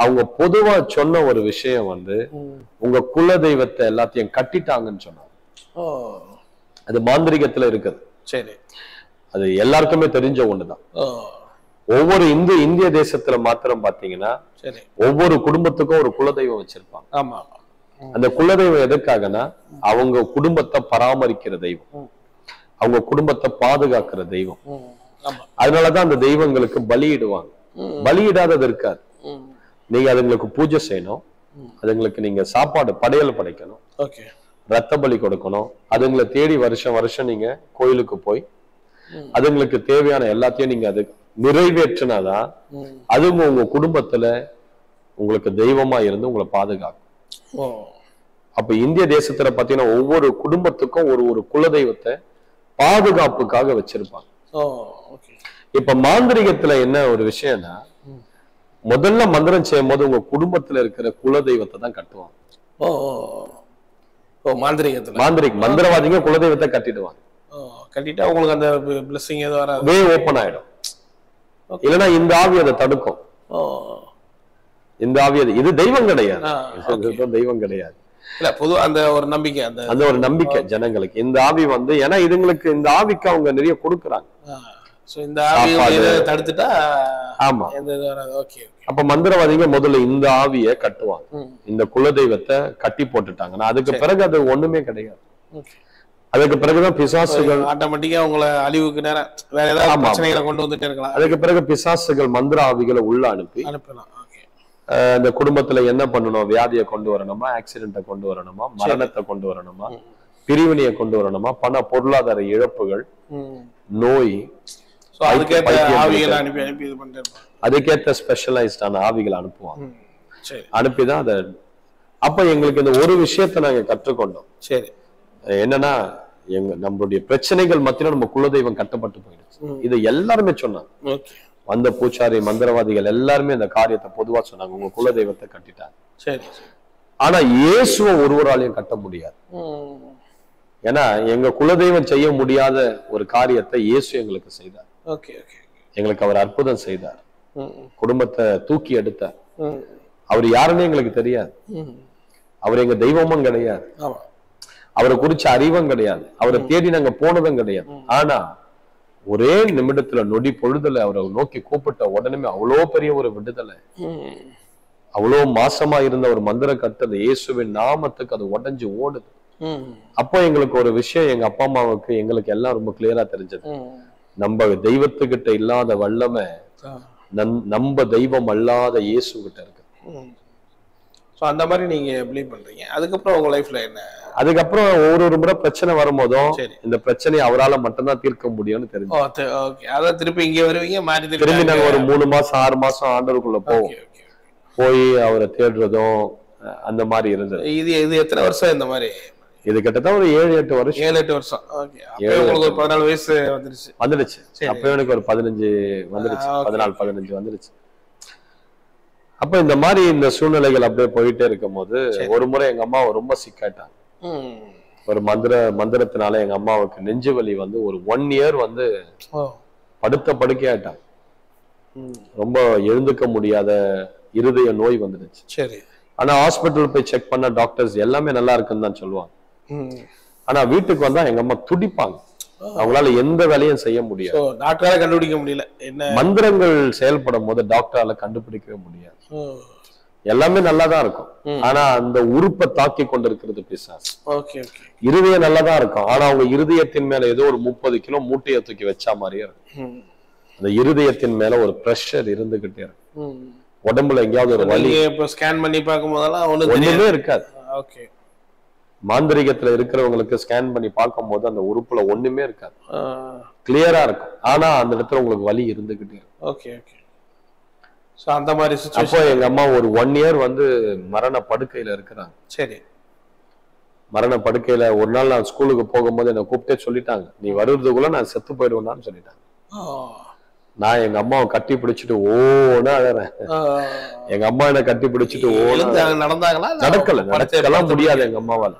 அவங்க பொதுவா சொன்ன ஒரு விஷயம் வந்து உங்க குல தெய்வத்தை எல்லாத்தையும் கட்டிட்டாங்கன்னு சொன்னாங்க. அது மாந்திரிகத்துல இருக்குது. சரி. அது எல்லாருக்குமே தெரிஞ்ச ஒண்ணுதான். ஒவ்வொரு இந்திய தேசத்துல மாத்திரம் பாத்தீங்கன்னா ஒவ்வொரு குடும்பத்துக்கும் ஒரு குலதெய்வம் வச்சிருப்பாங்க. ஆமா. அந்த குலதெய்வம் எதுக்காகனா அவங்க குடும்பத்தை பராமரிக்கிற தெய்வம், அவங்க குடும்பத்தை பாதுகாக்கிற தெய்வம். அதனாலதான் அந்த தெய்வங்களுக்கு பலியிடுவாங்க. பலியிடாதது இருக்காது. நீங்க அதுங்களுக்கு பூஜை செய்யணும், அதுங்களுக்கு நீங்க சாப்பாடு படையல் படைக்கணும், ரத்த பலி கொடுக்கணும். அதுங்களை தேடி வருஷம் வருஷம் நீங்க கோயிலுக்கு போய் அதுங்களுக்கு தேவையான எல்லாத்தையும் நீங்க அது நிறைவேற்றினாதான் அதுங்க உங்க குடும்பத்துல உங்களுக்கு தெய்வமா இருந்து உங்களை பாதுகாக்கும். அப்ப இந்திய தேசத்துல பாத்தீங்கன்னா ஒவ்வொரு குடும்பத்துக்கும் ஒரு குலதெய்வத்தை பாதுகாப்புக்காக வச்சிருப்பாங்க. இப்ப மாந்திரிகத்துல என்ன ஒரு விஷயம்னா, முதல்ல மந்திரம் செய்யும் போது உங்க குடும்பத்துல இருக்கிற குலதெய்வத்தை தான் கட்டுவாங்க. மந்திரவாதிங்க குலதெய்வத்தை கட்டிடுவாங்க. கட்டிட்டா உங்களுக்கு அந்த பிளெஸிங் ஏதோ வராது, வே ஓபன் ஆயிடும். இல்லைன்னா இந்த ஆவி அதை தடுக்கும். இந்த ஆவி இது தெய்வம் கிடையாது, தெய்வம் கிடையாது. இல்ல பொதுவா அந்த ஒரு நம்பிக்கை, அந்த ஒரு நம்பிக்கை ஜனங்களுக்கு. இந்த ஆவி வந்து ஏன்னா இதுங்களுக்கு இந்த ஆவிக்கு அவங்க நிறைய கொடுக்குறாங்க. இந்த ஆவியை தடுத்துட்டா ஆமா. அப்ப மந்திரவாதிங்க முதல்ல இந்த ஆவியை கட்டுவாங்க. இந்த குலதெய்வத்தை கட்டி போட்டுட்டாங்கன்னா அதுக்கு பிறகு அது ஒண்ணுமே கிடையாது. அதுக்கு பிறகுதான் பிசாசுகள் ஆட்டோமேட்டிக்கா உங்களை அழிவுக்கு நேரம் வேற ஏதாவது பிரச்சனைகளை கொண்டு வந்துட்டே இருக்கலாம். அதுக்கு பிறகு பிசாசுகள் மந்திர ஆவிகளை உள்ள அனுப்பலாம். இந்த குடும்பத்துல என்ன பண்ணணும், வியாதியை கொண்டு வரணுமா, ஆக்சிடென்ட்டை கொண்டு வரணுமா, மரணத்தை கொண்டு வரணுமா, பிரிவினையை கொண்டு வரணுமா, பண பொருளாதார இழப்புகள், நோய், அதுக்கேற்ற ஸ்பெஷலைஸ்டான ஆவிகளை அனுப்புவாங்க. அனுப்பிதான் அத. அப்ப எங்களுக்கு இந்த ஒரு விஷயத்த நாங்க கற்றுக்கொண்டோம். சரி. என்னன்னா நம்மளுடைய பிரச்சனைகள் மத்தியில நம்ம குலதெய்வம் கட்டப்பட்டு போயிடுச்சு. இது எல்லாருமே சொன்னாங்க. வந்த பூச்சாரி மந்திரவாதிகள் எல்லாருமே இந்த காரியத்தை பொதுவா சொன்னாங்க, உங்க குலதெய்வத்தை கட்டிட்டாங்க. சரி. ஆனா இயேசுவை ஒருவராலையும் கட்ட முடியாது. ஏன்னா எங்க குலதெய்வம் செய்ய முடியாத ஒரு காரியத்தை இயேசு எங்களுக்கு செய்தார். எங்களுக்கு அவர் அற்புதம் செய்தார். குடும்பத்தை தூக்கி எடுத்தார். அவர் யாருன்னு எங்களுக்கு தெரியாது. அவர் எங்க தெய்வமும் கிடையாது. அவரை குறிச்ச அறிவும் கிடையாது. அவரை தேடி நாங்க போனதும் கிடையாது. ஆனா ஒரே நிமிடத்துல நொடி பொழுதுல அவரை நோக்கி கூப்பிட்ட உடனே அவ்வளோ பெரிய ஒரு விடுதலை. அவ்வளோ மாசமா இருந்த ஒரு மந்திர கட்டது இயேசுவின் நாமத்துக்கு அது உடைஞ்சு ஓடுது. அப்போ எங்களுக்கு ஒரு விஷயம் எங்க அப்பா அம்மாவுக்கு எங்களுக்கு எல்லாம் ரொம்ப கிளியரா தெரிஞ்சது. நம்ம தெய்வத்துக்கிட்ட இல்லாத வல்லமை நம்ம தெய்வம் அல்லாத இயேசு கிட்ட இருக்கு. அந்த மாதிரி நீங்க பிலீவ் பண்றீங்க. அதுக்கப்புறம் உங்க லைஃப்ல என்ன? அதுக்கப்புறம் ஒரு முறை பிரச்சனை வரும்போதும் இந்த பிரச்சனையை அவரால் மட்டும்தான் தீர்க்க முடியும்னு தெரிஞ்சு அதான் திருப்பி இங்க வருவீங்க, மாறி திரும்பி நாங்க ஒரு 3 மாசம் 6 மாசம் ஆண்டவருக்குள்ள போய் அவரை தேடுறதும் அந்த மாதிரி இருந்தது. இது எத்தனை வருஷம் இந்த மாதிரி? இது கிட்டத்தட்ட ஒரு 7-8 வருஷம். 7-8 வருஷம். உங்களுக்கு ஒரு 14 வயசு வந்துடுச்சு. அப்ப எனக்கு ஒரு 15 வந்துருச்சு, 14-15 வந்துருச்சு. அப்ப இந்த மாதிரி இந்த சூழ்நிலைகள் அப்படியே போயிட்டே இருக்கும் போது ஒரு முறை எங்க அம்மா ரொம்ப சிக்காயிட்டாங்க. ஒரு மந்திரத்தினால எங்க அம்மாவுக்கு நெஞ்சு வலி வந்து ஒரு 1 இயர் வந்து படுத்த படுக்கையாயிட்டாங்க. ரொம்ப எழுந்துக்க முடியாத இருதய நோய் வந்துடுச்சு. சரி. ஆனா ஹாஸ்பிட்டல் போய் செக் பண்ண டாக்டர்ஸ் எல்லாமே நல்லா இருக்குன்னு தான் சொல்லுவாங்க. ஆனா வீட்டுக்கு வந்தா எங்க அம்மா துடிப்பாங்க. அவங்களால எந்த வேலையும் செய்ய முடியாது. டாக்டரால கண்டுபிடிக்க முடியல. என்ன மந்திரங்கள் செயல்படும் போது டாக்டரால கண்டுபிடிக்கவே முடியாது. எல்லாமே நல்லாதான் இருக்கும். ஆனா அந்த உறுப்பை தாக்கி கொண்டிருக்கிறது பிசாசு. இருதயம் நல்லாதான் இருக்கும். ஆனா அவங்க இருதயத்தின் மேல ஏதோ ஒரு 30 கிலோ மூட்டையை தூக்கி வச்சா மாதிரியே இருக்கும். அந்த இருதயத்தின் மேல ஒரு பிரஷர் இருந்துகிட்டே இருக்கும். உடம்புல எங்கேயாவது ஒரு வலி ஸ்கேன் பண்ணி பார்க்கும் போதெல்லாம் ஒண்ணுமே இருக்காது. மாந்திரிகத்துல இருக்கிறவங்களுக்கு ஸ்கேன் பண்ணி பார்க்கும் போது அந்த உறுப்புல ஒண்ணுமே இருக்காது, கிளியரா இருக்கும். ஆனா அந்த இடத்துல உங்களுக்கு வலி இருந்துகிட்டே இருக்கும். அந்த மாதிரி அப்போ எங்க அம்மா ஒரு 1 இயர் வந்து மரண படுக்கையில இருக்கிறாங்க. சரி. மரண படுக்கையில ஒரு நாள் நான் ஸ்கூலுக்கு போகும்போது என்னை கூப்பிட்டே சொல்லிட்டாங்க, நீ வருவதுக்குள்ள நான் செத்து போயிடுவேன்னு சொல்லிட்டாங்க. நான் எங்க அம்மாவை கட்டி பிடிச்சிட்டு ஓன்னு அழறேன். எங்க அம்மா என்ன கட்டி பிடிச்சிட்டு நடக்கலாம் முடியாது எங்க அம்மாவால.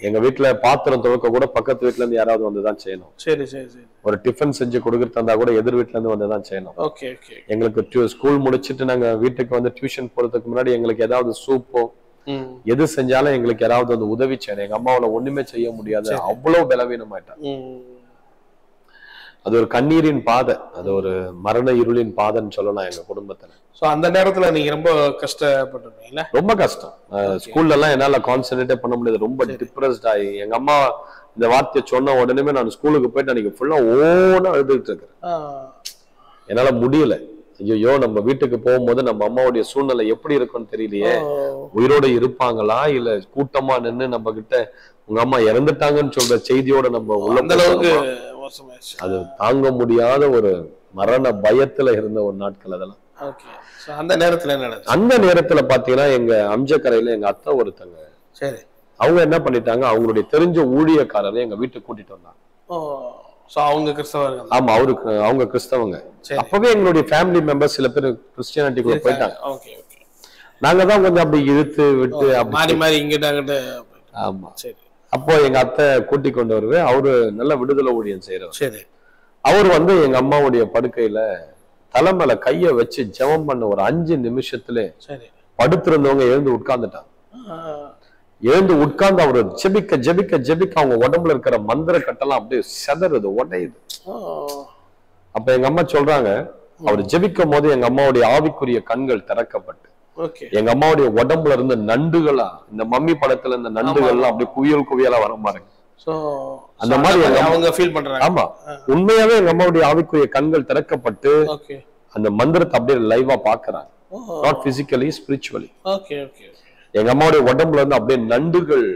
எங்க வீட்டுல பாத்திரம் துவைக்க கூட பக்கத்து வீட்டுல இருந்து யாராவது வந்துதான் செய்யணும். சரி சரி சரி. ஒரு டிஃபன் செஞ்சு கொடுக்கறதா கூட எதிர் வீட்டுல இருந்து வந்துதான் செய்யணும். எங்களுக்கு ஸ்கூல் முடிச்சிட்டு நாங்க வீட்டுக்கு வந்து டியூஷன் போறதுக்கு முன்னாடி எங்களுக்கு ஏதாவது சூப்போ எது செஞ்சாலும் எங்களுக்கு யாராவது வந்து உதவி செய்யணும். எங்க அம்மாவால ஒண்ணுமே செய்ய முடியாது, அவ்வளவு பலவீனமாயிட்டாங்க. அது ஒரு கண்ணீரின் பாதை, அது ஒரு மரண இருளின் பாதைன்னு சொல்லலாம் எங்க குடும்பத்துல. அந்த நேரத்துல நீங்க ரொம்ப கஷ்டப்பட்டீங்களா? ரொம்ப கஷ்டம். ஸ்கூல்ல எல்லாம் என்னால கான்சென்ட்ரேட்டே பண்ண முடியாது. ரொம்ப டிப்ரெஸ்ட் ஆகி எங்க அம்மா இந்த வார்த்தையை சொன்ன உடனே நான் ஸ்கூலுக்கு போயிட்டு அன்னைக்கு ஃபுல்லா ஓன்னு அழுதுட்டு இருக்கிறேன். என்னால முடியல. ஐயோ நம்ம வீட்டுக்கு போகும்போது நம்ம அம்மாவுடைய சூழ்நிலை எப்படி இருக்கும்னு தெரியலையே, உயிரோட இருப்பாங்களா இல்ல கூட்டமா நின்று நம்ம கிட்ட உங்க அம்மா இறந்துட்டாங்கன்னு சொல்ற செய்தியோட நம்ம உள்ள அது தாங்க முடியாத ஒரு மரண பயத்துல இருந்த ஒரு நாட்கள் அதெல்லாம். அந்த நேரத்துல பாத்தீங்கன்னா எங்க அம்ஜக்கரையில எங்க அத்தை ஒருத்தங்க, அவங்க என்ன பண்ணிட்டாங்க, அவங்களுடைய தெரிஞ்ச ஊழியக்காரரை எங்க வீட்டுக்கு கூட்டிட்டு வந்தாங்க. அவங்க கிறிஸ்தவர்கள்? ஆமா, அவங்க கிறிஸ்தவங்க. அப்பவே எங்களுடைய ஃபேமிலி மெம்பர்ஸ் சில பேர் கிறிஸ்டியானிட்டிக்குள்ள போயிட்டாங்க. நாங்க தான் கொஞ்சம் அப்படி இழுத்து விட்டு ஆமா. அப்போ எங்க அத்தை கூட்டி கொண்டு வருவேன். அவரு நல்ல விடுதலை ஊழியம் செய்யறவர். அவர் வந்து எங்க அம்மாவுடைய படுக்கையில தலைமையில கைய வச்சு ஜெபம் பண்ண ஒரு 5 நிமிஷத்துல படுத்திருந்தவங்க எழுந்து உட்கார்ந்துட்டாங்க. எழுந்து உட்கார்ந்து அவரு ஜெபிக்க ஜெபிக்க ஜெபிக்க அவங்க உடம்புல இருக்கிற மந்திர கட்டெல்லாம் அப்படியே செதறுது, உடையுது. அப்ப எங்க அம்மா சொல்றாங்க, அவர் ஜெபிக்கும் போது எங்க அம்மாவுடைய ஆவிக்குரிய கண்கள் திறக்கப்பட்டு எங்க அம்மாவுடைய உடம்புல இருந்து நண்டுகளா, இந்த மம்மி படத்துல இந்த நண்டுகள்லாம் அப்படியே குவியல் குவியலா வர மாதிரி அந்த மாதிரி அவங்க ஃபீல் பண்றாங்க. ஆமா, உண்மையாவே எங்க அம்மாவுடைய ஆவிக்குரிய கண்கள் திறக்கப்பட்டு அந்த மந்திரத்தை அப்படியே லைவா பாக்குறாங்க. Not physically, spiritually. எங்க அம்மாவுடைய உடம்புல இருந்து அப்படியே நண்டுகள்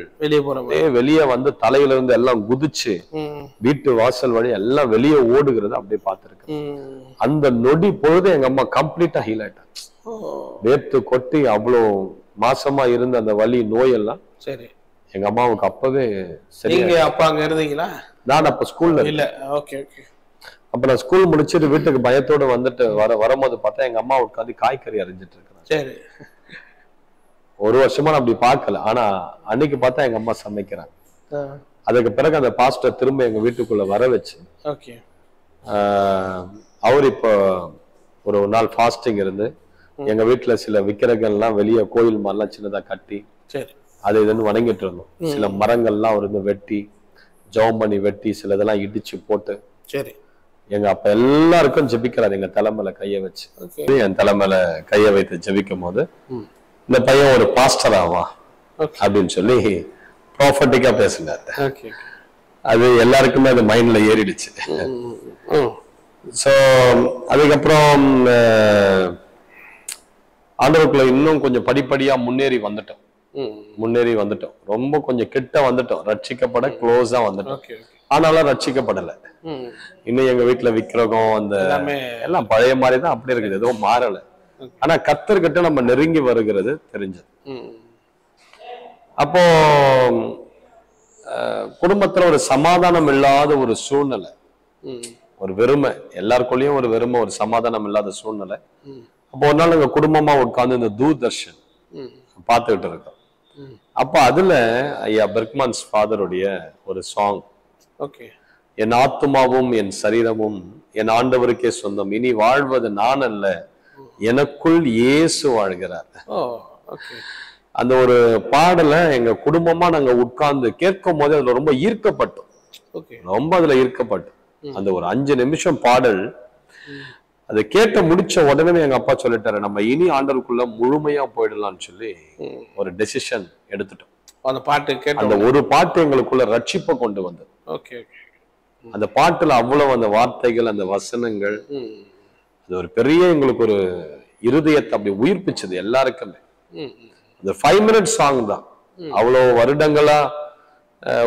வெளியே வந்து தலையில இருந்து எல்லாம் குதிச்சு வீட்டு வாசல் வழி எல்லாம் வெளியே ஓடுகிறது அப்படியே பார்த்திருக்கு. அந்த நொடி பொழுது எங்க அம்மா கம்ப்ளீட்டா ஹீல் ஆயிட்டாங்க. வேர்த்து கொட்டி அவ்வளவு மாசமா இருந்த அந்த வலி நோய் எல்லாம் சரி எங்க அம்மாவுக்கு அப்பவே சரி. அப்ப அங்க இருந்தீங்களா? நான் அப்ப ஸ்கூல்ல இல்ல. அப்ப நான் ஸ்கூல் முடிச்சிட்டு வீட்டுக்கு பயத்தோட வந்துட்டு வரும்போது பார்த்தா எங்க அம்மா உட்காந்து காய்கறி அரிஞ்சிட்டு இருக்கிறாங்க. சரி, 1 வருஷமா நான் அப்படி பார்க்கல. ஆனா அன்னைக்கு பார்த்தா எங்க அம்மா சமைக்கிறாங்க. அதுக்கு பிறகு அந்த பாஸ்டர் திரும்ப எங்க வீட்டுக்குள்ள வர வச்சு அவர் இப்போ ஒரு நாள் ஃபாஸ்டிங் இருந்து எங்க வீட்டுல சில விக்கிரகங்கள்லாம் வெளியே கோயில் மாதிரிலாம் சின்னதா கட்டி அதை இதுன்னு வணங்கிட்டு இருந்தோம். சில மரங்கள்லாம் அவர் வெட்டி ஜெபம் பண்ணி வெட்டி சில இதெல்லாம் இடிச்சு போட்டு எங்க அப்பா எல்லாருக்கும் ஜெபிக்கிறாரு எங்க தலைமையில கைய வச்சு. என் தலைமையில கைய வைத்து ஜெபிக்கும் போது இந்த பையன் ஒரு பாஸ்டர் ஆவா அப்படின்னு சொல்லி ப்ராஃபட்டிக்கா பேசினார். அது எல்லாருக்குமே அது மைண்ட்ல ஏறிடுச்சு. சோ அதுக்கப்புறம் ஆண்டவருக்குள்ள இன்னும் கொஞ்சம் படிப்படியா முன்னேறி வந்துட்டோம். ரொம்ப கொஞ்சம் கிட்ட வந்துட்டோம், ரட்சிக்கப்பட க்ளோஸா வந்துட்டோம். ஆனாலும் ரட்சிக்கப்படல. இன்னும் எங்க வீட்டுல விக்கிரகம் அந்த எல்லாம் பழைய மாதிரிதான் அப்படி இருக்குது, எதுவும் மாறல. ஆனா கர்த்தர்கிட்ட நம்ம நெருங்கி வருகிறது தெரிஞ்சது. அப்போ குடும்பத்துல ஒரு சமாதானம் இல்லாத ஒரு சூழ்நிலை, ஒரு வெறுமை, எல்லாருக்குள்ளயும் ஒரு வெறுமை, ஒரு சமாதானம் இல்லாத சூழ்நிலை. அப்போ ஒரு நாள் எங்க குடும்பமா உட்கார்ந்து இந்த தூர்தர்ஷன் பார்த்துக்கிட்டு இருக்கோம். அப்ப அதுல ஐயா பெர்க்மன்ஸ் ஃபாதருடைய ஒரு சாங், என் ஆத்துமாவும் என் சரீரமும் என் ஆண்டவருக்கே சொந்தம், இனி வாழ்வது நான் அல்ல எனக்குள் இயேசு வாழ்கிறார். அந்த ஒரு பாடலை எங்க குடும்பமா நாங்க உட்கார்ந்து கேட்கும் போது அதுல ரொம்ப ஈர்க்கப்பட்டோம். அந்த ஒரு 5 நிமிஷம் பாடல் அதை கேட்ட முடிச்ச உடனே எங்க அப்பா சொல்லிட்டாரு, நம்ம இனி ஆண்டவருக்குள்ள முழுமையா போயிடலாம்னு சொல்லி ஒரு டெசிஷன் எடுத்துட்டோம். அந்த பாட்டு கேட்ட அந்த ஒரு பாட்டு எங்களுக்குள்ள ரட்சிப்பை கொண்டு வந்தது. அந்த பாட்டுல அவ்வளவு அந்த வார்த்தைகள், அந்த வசனங்கள், அது ஒரு பெரிய எங்களுக்கு ஒரு இருதயத்தை அப்படி உயிர்ப்பிச்சது எல்லாருக்குமே. அந்த 5 minute சாங் தான். அவ்வளவு வருடங்களா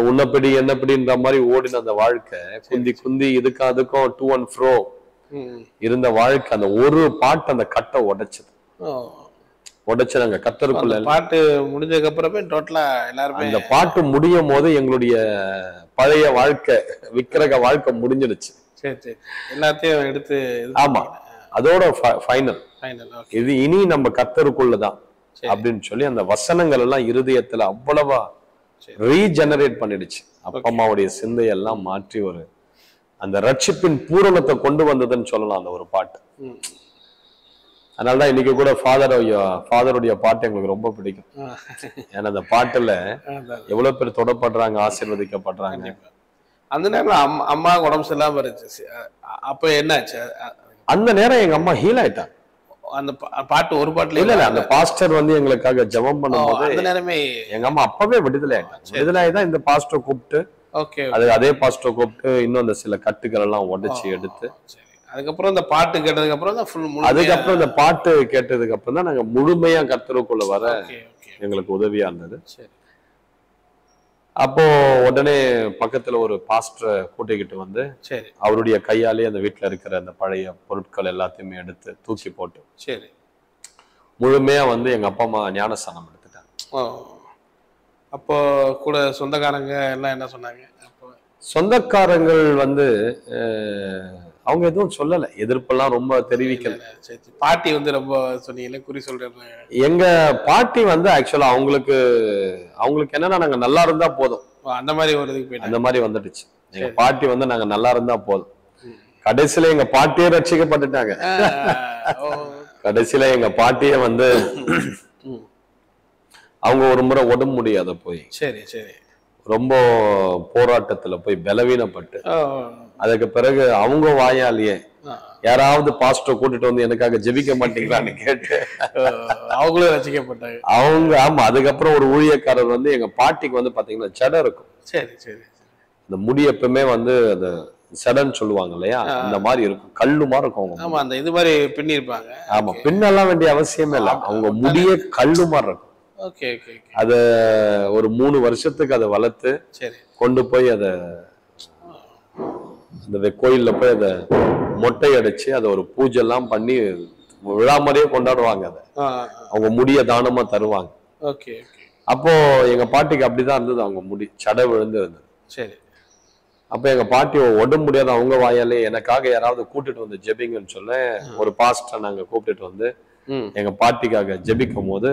உன்னப்படி என்னப்படின்ற மாதிரி ஓடின அந்த வாழ்க்கை, குந்தி இதுக்கும் அதுக்கும் டூ அண்ட் ஃப்ரோ இருந்த வாழ்க்கை, அந்த ஒரு பாட்டு அந்த கட்டை உடைச்சு நாங்க கர்த்தருக்குள்ள பாட்டு முடிஞ்சதுக்கு அப்புறமே டோட்டலா எல்லாருமே அந்த பாட்டு முடியும் போது எங்களுடைய பழைய வாழ்க்கை, விக்கிரக வாழ்க்கை முடிஞ்சிடுச்சு. எல்லாத்தையும் எடுத்து, ஆமா, அதோட ஃபைனல். இது இனி நம்ம கர்த்தருக்குள்ளதான் அப்படின்னு சொல்லி அந்த வசனங்கள் எல்லாம் இருதயத்துல அவ்வளவா ரீஜெனரேட் பண்ணிடுச்சு. அப்பா அம்மாவுடைய சிந்தையெல்லாம் மாற்றி ஒரு அந்த ரட்சிப்பின் பூரணத்தை கொண்டு வந்ததுன்னு சொல்லலாம் அந்த ஒரு பாட்டு. அதனாலதான் இன்னைக்கு கூட ஃபாதருடைய பாட்டு எங்களுக்கு ரொம்ப பிடிக்கும். ஏன்னா அந்த பாட்டுல எவ்வளவு பேர் தொடப்படுறாங்க, ஆசீர்வதிக்கப்படுறாங்க. அந்த நேரம் அம்மா உடம்பு சரியில்லாம இருந்துச்சு, அப்ப என்னாச்சு? அந்த நேரம் எங்க அம்மா ஹீல் ஆயிட்டாங்க. அந்த பாட்டு ஒரு பாட்டுல இல்ல அந்த பாஸ்டர் வந்து எங்களுக்காக ஜெபம் பண்ணும்போது அந்த நேரமே எங்க அம்மா அப்பவே விடுதலை ஆயிட்டாங்க. விடுதலை ஆயிதான் இந்த பாஸ்டர் கூப்பிட்டு, அதே பாஸ்டர் கூப்பிட்டு இன்னும் அந்த சில கட்டுகள் எல்லாம் உடைச்சு எடுத்து, அதுக்கப்புறம் இந்த பாட்டு கேட்டதுக்கு அப்புறம் தான் அதுக்கப்புறம் இந்த பாட்டு கேட்டதுக்கு அப்புறம் தான் நாங்க முழுமையா கர்த்தருக்குள்ள வர எங்களுக்கு உதவியா இருந்தது. அப்போ உடனே பக்கத்துல ஒரு பாஸ்டரை கூட்டிக்கிட்டு வந்து அவருடைய கையாலே அந்த வீட்டுல இருக்கிற அந்த பழைய பொருட்கள் எல்லாத்தையுமே எடுத்து தூக்கி போட்டு முழுமையா வந்து எங்க அப்பா அம்மா ஞானஸ்தானம் எடுத்துட்டாங்க. அப்போ கூட சொந்தக்காரங்க எல்லாம் என்ன சொன்னாங்க? சொந்தக்காரங்கள் வந்து அவங்க எதுவும் சொல்லல, எதிர்ப்பெல்லாம் ரொம்ப தெரிவிக்கல. பாட்டி வந்து ரொம்ப சொன்னீங்கல்ல, குறி சொல்றாங்க. எங்க பாட்டி வந்து ஆக்சுவலா அவங்களுக்கு என்னன்னா நாங்க நல்லா இருந்தா போதும், அந்த மாதிரி ஒரு அந்த மாதிரி வந்துடுச்சு. எங்க பாட்டி வந்து நாங்க நல்லா இருந்தா போதும். கடைசியில எங்க பாட்டியே ரட்சிக்கப்பட்டுட்டாங்க. கடைசியில எங்க பாட்டியே வந்து அவங்க ஒரு முறை உடம்பு முடியாத போய் ரொம்ப போராட்டத்துல போய் பலவீனப்பட்டு, அதுக்கு பிறகு அவங்க வாயாலேயே யாராவது பாஸ்டர் கூட்டிட்டு வந்து எனக்காக ஜெபிக்க மாட்டீங்களான்னு கேட்டு அவங்களும் ரசிக்கப்பட்டாங்க அவங்க. ஆமா, அதுக்கப்புறம் ஒரு ஊழியக்காரர் வந்து எங்க பாட்டிக்கு வந்து பாத்தீங்கன்னா ஜடை இருக்கும். இந்த முடி எப்பவுமே வந்து அந்த சடன்னு சொல்லுவாங்க இல்லையா, அந்த மாதிரி இருக்கும், கல்லு மாதிரி இருக்கும். ஆமா, அந்த இது மாதிரி பின்னி இருப்பாங்க. ஆமா, பின்னெல்லாம் வேண்டிய அவசியமே இல்லை, அவங்க முடியே கல்லு மாதிரி இருக்கும். அத ஒரு 3 வருஷத்துக்கு அதை வளர்த்து கொண்டு போய் அத அந்த கோயில்ல போய் அதை மொட்டை அடிச்சு அதை ஒரு பூஜை எல்லாம் பண்ணி விழா மாதிரியே கொண்டாடுவாங்க. அதை அவங்க முடிய தானமா தருவாங்க. அப்போ எங்க பாட்டிக்கு அப்படிதான் இருந்தது, அவங்க முடி சடை விழுந்து இருந்தது. அப்ப எங்க பாட்டி உடம்பு முடியாத அவங்க வாயாலே எனக்காக யாராவது கூட்டிட்டு வந்து ஜெபிங்கன்னு சொல்ல ஒரு பாஸ்டர் நாங்க கூப்பிட்டுட்டு வந்து எங்க பாட்டிக்காக ஜெபிக்கும் போது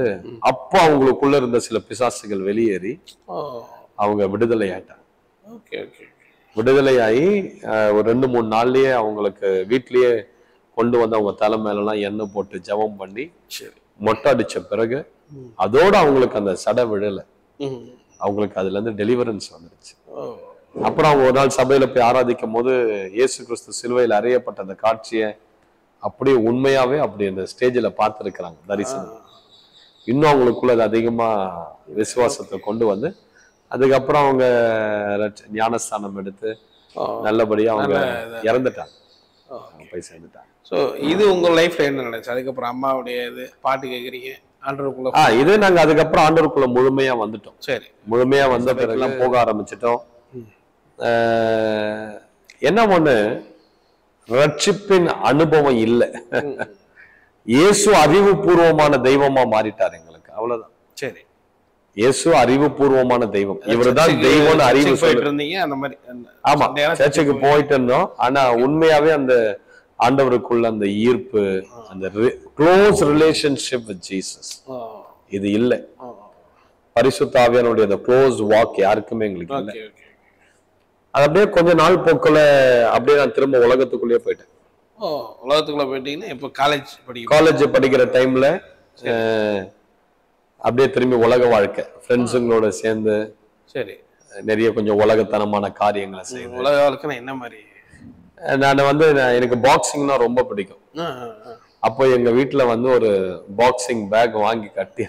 அப்போ அவங்களுக்குள்ள இருந்த சில பிசாசுகள் வெளியேறி அவங்க விடுதலை ஆயிட்டாங்க. விடுதலையாகி ஒரு 2-3 நாள்லயே அவங்களுக்கு வீட்லயே கொண்டு வந்து அவங்க தலை மேல எல்லாம் எண்ணெய் போட்டு ஜெபம் பண்ணி மொட்டை அடிச்ச பிறகு அதோட அவங்களுக்கு அந்த சடை விழல, அவங்களுக்கு அதுல இருந்து டெலிவரன்ஸ் வந்துருச்சு. அப்புறம் அவங்க ஒரு நாள் சபையில போய் ஆராதிக்கும் போது இயேசு கிறிஸ்து சிலுவையில் அறையப்பட்ட அந்த காட்சியை அப்படியே உண்மையாவே அப்படி அந்த ஸ்டேஜில் பார்த்துருக்கிறாங்க தரிசனம். இன்னும் அவங்களுக்குள்ள அது அதிகமா விசுவாசத்தை கொண்டு வந்து அதுக்கப்புறம் அவங்க ஞானஸ்தானம் எடுத்து நல்லபடியா அவங்க இறந்துட்டாங்க, போய் சேர்ந்துட்டாங்க. ஸோ இது உங்க லைஃப்ல என்ன நடந்துச்சு? அதுக்கப்புறம் அம்மாவுடைய இது பாட்டு கேட்குறீங்க ஆண்டவருக்குள்ள. இது நாங்க அதுக்கப்புறம் ஆண்டவருக்குள்ள முழுமையா வந்துட்டோம். சரி, முழுமையா வந்த பிறகுலாம் போக ஆரம்பிச்சிட்டோம். என்ன ஒண்ணு, ரட்சிப்பின் அனுபவம் இல்லை. இயேசு அறிவுபூர்வமான தெய்வமா மாறிட்டார் எங்களுக்கு, அவ்வளவுதான். சரி, இயேசு அறிவுபூர்வமான தெய்வம், இவருதான் தெய்வம்னு அறிவு போயிட்டு இருந்தீங்க அந்த மாதிரி. ஆமா, சர்ச்சுக்கு போயிட்டு இருந்தோம். ஆனா உண்மையாவே அந்த ஆண்டவருக்குள்ள அந்த ஈர்ப்பு, அந்த க்ளோஸ் ரிலேஷன்ஷிப் வித் ஜீசஸ் இது இல்லை. பரிசுத்த ஆவியானுடைய அந்த க்ளோஸ் வாக் யாருக்குமே எங்களுக்கு இல்லை. அது அப்படியே கொஞ்ச நாள் போக்குல அப்படியே நான் திரும்ப உலகத்துக்குள்ளேயே போயிட்டேன். உலகத்துக்குள்ள போயிட்டீங்கன்னா இப்ப காலேஜ் படிக்கிற டைம்ல அப்படியே திரும்பி உலக வாழ்க்கை ஃப்ரெண்ட்ஸுங்களோட சேர்ந்து சரி நிறைய கொஞ்சம் உலகத்தனமான காரியங்களை செய்வேன். உலக வாழ்க்கைன்னா என்ன மாதிரி? நான் வந்து எனக்கு பாக்ஸிங்னா ரொம்ப பிடிக்கும். அப்போ எங்க வீட்டுல வந்து ஒரு பாக்ஸிங் பேக் வாங்கி கட்டி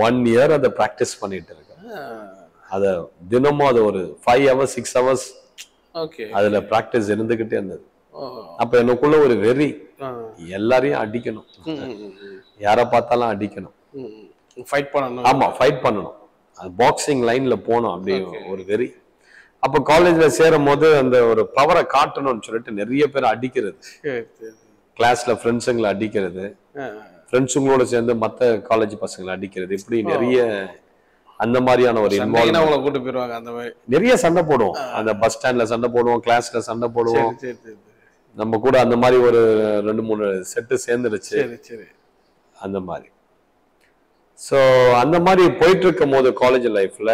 1 year அதை பிராக்டிஸ் பண்ணிட்டு இருக்கேன். அத தினமும் அது ஒரு 5 hours 6 hours அதுல பிராக்டிஸ் இருந்துகிட்டே இருந்தது. அப்ப எனக்குள்ள ஒரு வெறி, எல்லாரையும் அடிக்கணும், யார பார்த்தாலும் அடிக்கணும், ஃபைட் பண்ணணும். ஆமா, ஃபைட் பண்ணணும், பாக்ஸிங் லைன்ல போனோம், அப்படி ஒரு வெறி. அப்ப காலேஜ்ல சேரும் போது அந்த ஒரு பவரை காட்டணும்னு சொல்லிட்டு நிறைய பேர் அடிக்கிறது, கிளாஸ்ல ஃப்ரெண்ட்ஸுங்களை அடிக்கிறது, ஃப்ரெண்ட்ஸுங்களோட சேர்ந்து மற்ற காலேஜ் பசங்களை அடிக்கிறது, இப்படி நிறைய அந்த மாதிரியான ஒரு கூட்டு போயிருவாங்க. அந்த மாதிரி நிறைய சண்டை போடுவோம். அந்த பஸ் ஸ்டாண்ட்ல சண்டை போடுவோம், கிளாஸ்ல சண்டை போடுவோம். நம்ம கூட அந்த மாதிரி ஒரு 2-3 செட்டு சேர்ந்துருச்சு அந்த மாதிரி. ஸோ அந்த மாதிரி போயிட்டு இருக்கும் போது காலேஜ் லைஃப்ல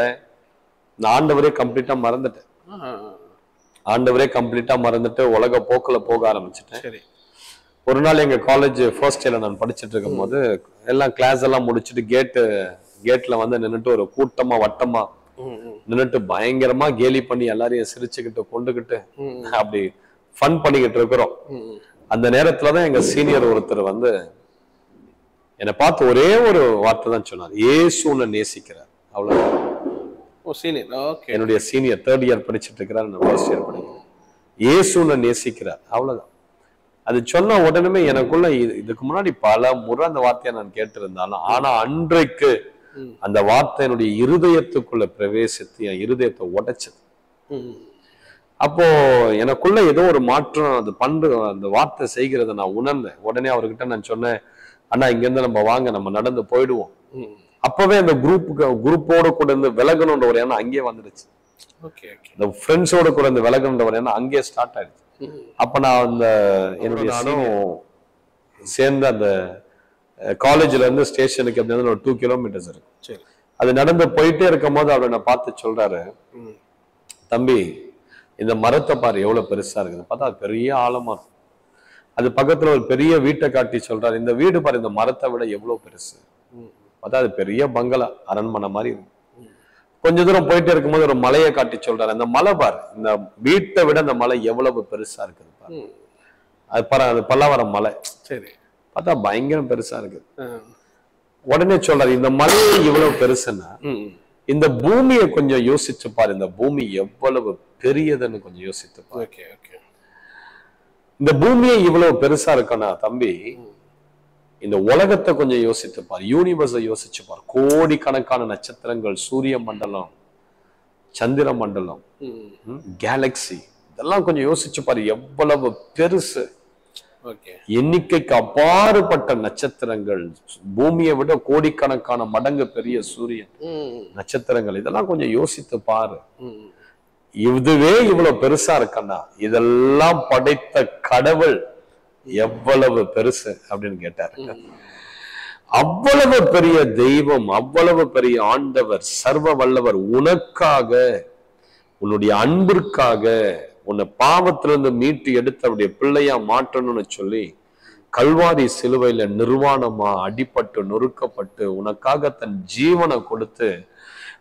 நான் ஆண்டவரே கம்ப்ளீட்டா மறந்துட்டேன். ஆண்டவரே கம்ப்ளீட்டா மறந்துட்டு உலக போக்குல போக ஆரம்பிச்சுட்டேன். ஒரு நாள் எங்க காலேஜ் ஃபர்ஸ்ட் இயர்ல நான் படிச்சுட்டு இருக்கும் போது எல்லாம் கிளாஸ் எல்லாம் முடிச்சுட்டு கேட்ல வந்து நின்னுட்டு ஒரு கூட்டமா வட்டமா நின்னுட்டு பயங்கரமா கேலி பண்ணி எல்லாரையும் சிரிச்சுக்கிட்டு கொண்டுகிட்டு அப்படி ஃபன் பண்ணிக்கிட்டு இருக்கிறோம். அந்த நேரத்துலதான் எங்க சீனியர் ஒருத்தர் வந்து என்னை பார்த்து ஒரே ஒரு வார்த்தை தான் சொன்னார், இயேசு உன்னை நேசிக்கிறார். அவ்வளவுதான். என்னுடைய சீனியர் 3rd year படிச்சுட்டு இருக்கிறார், நான் 1st year படிக்கிறேன். இயேசு உன்னை நேசிக்கிறார், அவ்வளவுதான். அது சொன்ன உடனே எனக்குள்ள இதுக்கு முன்னாடி பல முறை அந்த வார்த்தையை நான் கேட்டிருந்தாலும், ஆனா அன்றைக்கு அந்த வார்த்தை என்னுடைய இருதயத்துக்குள்ள பிரவேசித்து என் இருதயத்தை உடைச்சது. அப்போ எனக்குள்ள ஏதோ ஒரு மாற்றம் அது அந்த வார்த்தை செய்கிறத நான் உணர்ந்தேன். உடனே அவர்கிட்ட நான் சொன்னேன், அண்ணா இங்க இருந்து நம்ம வாங்க, நம்ம நடந்து போயிடுவோம். அப்பவே அந்த குரூப்போட கூட இருந்து விலகணுன்ற ஒரு எண்ணம் அங்கேயே வந்துடுச்சு. இந்த ஃப்ரெண்ட்ஸோட கூட இருந்து விலகணுன்ற ஒரு எண்ணம் அங்கேயே ஸ்டார்ட் ஆயிடுச்சு. அப்ப நான் அந்த என்னுடைய சேர்ந்து அந்த காலேஜ்ல இருந்து ஸ்டேஷனுக்கு அப்படி ஒரு 2 kilometers இருக்கு. அது நடந்து போயிட்டே இருக்கும் போது அவரை நான் பார்த்து சொல்றாரு, தம்பி இந்த மரத்தை பாரு எவ்வளவு பெருசா இருக்குது, பார்த்தா அது பெரிய ஆழமா இருக்கும். அது பக்கத்துல ஒரு பெரிய வீட்டை காட்டி சொல்றாரு, இந்த வீடு பாரு இந்த மரத்தை விட எவ்வளவு பெருசு, பார்த்தா அது பெரிய பங்களா அரண்மனை மாதிரி இருக்கு. கொஞ்ச தூரம் போயிட்டே இருக்கும்போது ஒரு மலையை காட்டி சொல்றாரு, அந்த மலை பாரு இந்த வீட்டை விட அந்த மலை எவ்வளவு பெருசா இருக்குது பாரு. அது பாரு, அது பல்லாவரம் மலை, சரி பார்த்தா பயங்கரம் பெருசா இருக்கு. உடனே சொல்றாரு, இந்த மலை இவ்வளவு பெருசுன்னா இந்த பூமியை கொஞ்சம் யோசிச்சு பாரு, இந்த பூமி எவ்வளவு பெரியதுன்னு கொஞ்சம் யோசித்து பாரு. இந்த பூமியை இவ்வளவு பெருசா இருக்கனா தம்பி, இந்த உலகத்தை கொஞ்சம் யோசித்து பாரு, யூனிவர்ஸை யோசிச்சு பாரு, கோடிக்கணக்கான நட்சத்திரங்கள், சூரிய மண்டலம், சந்திர மண்டலம், கேலக்சி, இதெல்லாம் கொஞ்சம் யோசிச்சு பாரு எவ்வளவு பெருசு. எண்ணிக்கைக்கு அப்பாறுபட்ட நட்சத்திரங்கள், பூமியை விட கோடிக்கணக்கான மடங்கு பெரிய சூரியன், நட்சத்திரங்கள், இதெல்லாம் கொஞ்சம் யோசித்து பாரு. இதுவே இவ்வளவு பெருசா இருக்கன்னா இதெல்லாம் படைத்த கடவுள் எவ்வளவு பெருசு அப்படின்னு கேட்டாரு. அவ்வளவு பெரிய தெய்வம், அவ்வளவு பெரிய ஆண்டவர், சர்வ வல்லவர் உனக்காக, உன்னுடைய அன்பிற்காக, உன்னை பாவத்திலிருந்து மீட்டு எடுத்து அவருடைய பிள்ளையா மாற்றணும்னு சொல்லி கல்வாரி சிலுவையில நிர்வாணமா அடிபட்டு நொறுக்கப்பட்டு உனக்காக தன் ஜீவனை கொடுத்து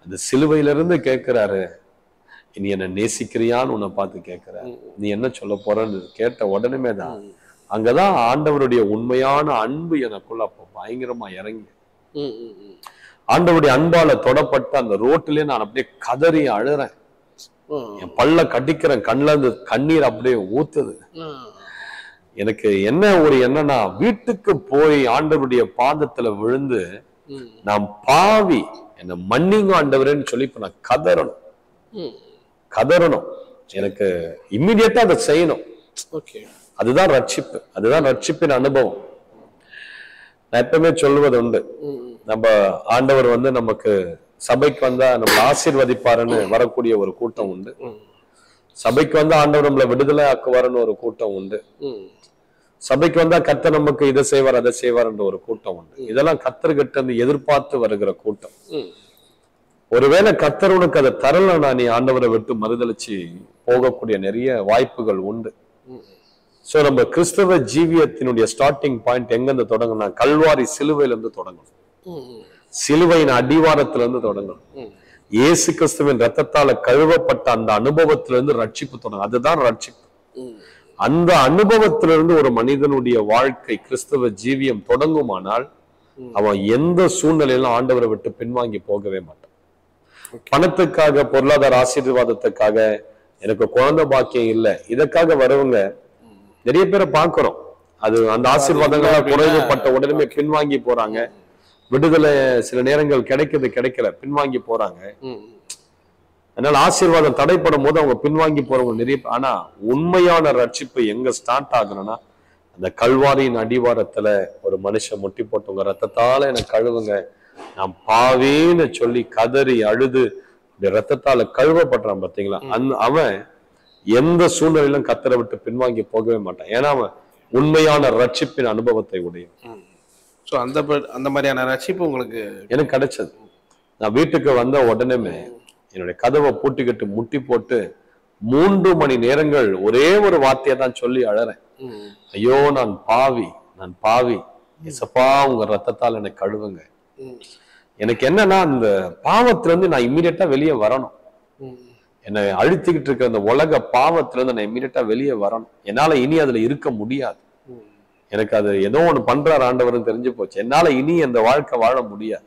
அந்த சிலுவையிலிருந்து கேட்கிறாரு, நீ என்ன நேசிக்கிறியான்னு உன்னை பார்த்து கேட்கிற, நீ என்ன சொல்ல போறன்னு கேட்ட உடனே தான் அங்கதான் ஆண்டவருடைய உண்மையான அன்பு எனக்குள்ள அப்ப பயங்கரமா இறங்கி, ஆண்டவருடைய அன்பால தொடப்பட்ட அந்த ரோட்டிலே நான் அப்படியே கதறி அழுறேன். என் பல்ல கடிக்கிறேன், கண்ணுல இருந்து கண்ணீர் அப்படியே ஊத்துது. எனக்கு என்ன ஒரு என்னன்னா, வீட்டுக்கு போய் ஆண்டவருடைய பாதத்துல விழுந்து நான் பாவி, என்ன மன்னிங்க ஆண்டவரேன்னு சொல்லி இப்ப நான் கதறணும். எனக்கு இம்மிடியட்டா அதை செய்யணும். அதுதான் ரட்சிப்பு, அதுதான் ரட்சிப்பின் அனுபவம். நான் எப்பவுமே சொல்லுவது உண்டு, நம்ம ஆண்டவர் வந்து நமக்கு சபைக்கு வந்தா நம்மளை ஆசீர்வதிப்பாருன்னு வரக்கூடிய ஒரு கூட்டம் உண்டு. சபைக்கு வந்தா ஆண்டவர் நம்மளை விடுதலை ஆக்குவாருன்னு ஒரு கூட்டம் உண்டு. சபைக்கு வந்தா கர்த்தர் நமக்கு இதை செய்வார் அதை செய்வார்ன்ற ஒரு கூட்டம் உண்டு. இதெல்லாம் கர்த்தர்கிட்ட இருந்து எதிர்பார்த்து வருகிற கூட்டம். ஒருவேளை கர்த்தர் உனக்கு அதை தரலன்னா நீ ஆண்டவரை விட்டு மறுதளிச்சு போகக்கூடிய நிறைய வாய்ப்புகள் உண்டு. சோ நம்ம கிறிஸ்தவ ஜீவியத்தினுடைய ஸ்டார்டிங் பாயிண்ட் எங்கிருந்து தொடங்கணும்னா, கல்வாரி சிலுவையில இருந்து தொடங்கணும். சிலுவையின் அடிவாரத்திலிருந்து தொடங்கணும். இயேசு கிறிஸ்துவின் ரத்தத்தால கழுவப்பட்ட அந்த அனுபவத்திலிருந்து ரட்சிப்பு தொடங்கும். அதுதான் ரட்சிப்பு. அந்த அனுபவத்திலிருந்து ஒரு மனிதனுடைய வாழ்க்கை கிறிஸ்தவ ஜீவியம் தொடங்குமானால் அவன் எந்த சூழ்நிலையிலும் ஆண்டவரை விட்டு பின்வாங்கி போகவே மாட்டான். பணத்துக்காக, பொருளாதார ஆசீர்வாதத்துக்காக, எனக்கு குழந்தை பாக்கியம் இல்லை, இதற்காக வரவங்க நிறைய பேரை பார்க்கிறோம். அது அந்த ஆசீர்வாதங்களா குறைவுபட்ட உடனே பின்வாங்கி போறாங்க. விடுதலை சில நேரங்கள் கிடைக்கல, பின்வாங்கி போறாங்க. அதனால ஆசீர்வாதம் தடைப்படும் போது அவங்க பின்வாங்கி போறவங்க நிறைய. ஆனா உண்மையான ரட்சிப்பு எங்க ஸ்டார்ட் ஆகுறன்னா, அந்த கல்வாரியின் அடிவாரத்துல ஒரு மனுஷன் முட்டி போட்டவங்க ரத்தத்தால எனக்கு கழுவுங்க, நான் பாவேன்னு சொல்லி கதறி அழுது ரத்தத்தால கழுவப்படுறான் பாத்தீங்களா, அவன் எந்த சூழ்நிலையிலும் கர்த்தரை விட்டு பின்வாங்கி போகவே மாட்டான். ஏன்னா அவன் உண்மையான ரட்சிப்பின் அனுபவத்தை உடையும். அந்த மாதிரியான ரட்சிப்பு உங்களுக்கு எனக்கு கிடைச்சது. நான் வீட்டுக்கு வந்த உடனே என்னுடைய கதவை பூட்டிக்கிட்டு முட்டி போட்டு 3 மணி நேரங்கள் ஒரே ஒரு வார்த்தையை தான் சொல்லி அழறேன். ஐயோ நான் பாவி, இசப்பா உங்க ரத்தத்தால் எனக்கு கழுவுங்க. எனக்கு என்னன்னா, அந்த பாவத்துல இருந்து நான் இம்மீடியட்டா வெளியே வரணும். என்னை அழுத்திக்கிட்டு இருக்க அந்த உலக பாவத்துல இருந்து நான் இம்மீடியட்டா வெளியே வரணும். என்னால இனி அதுல இருக்க முடியாது. எனக்கு அது ஏதோ ஒண்ணு பண்றாரு ஆண்டவர்னு தெரிஞ்சு போச்சு. என்னால இனி அந்த வாழ்க்கை வாழ முடியாது.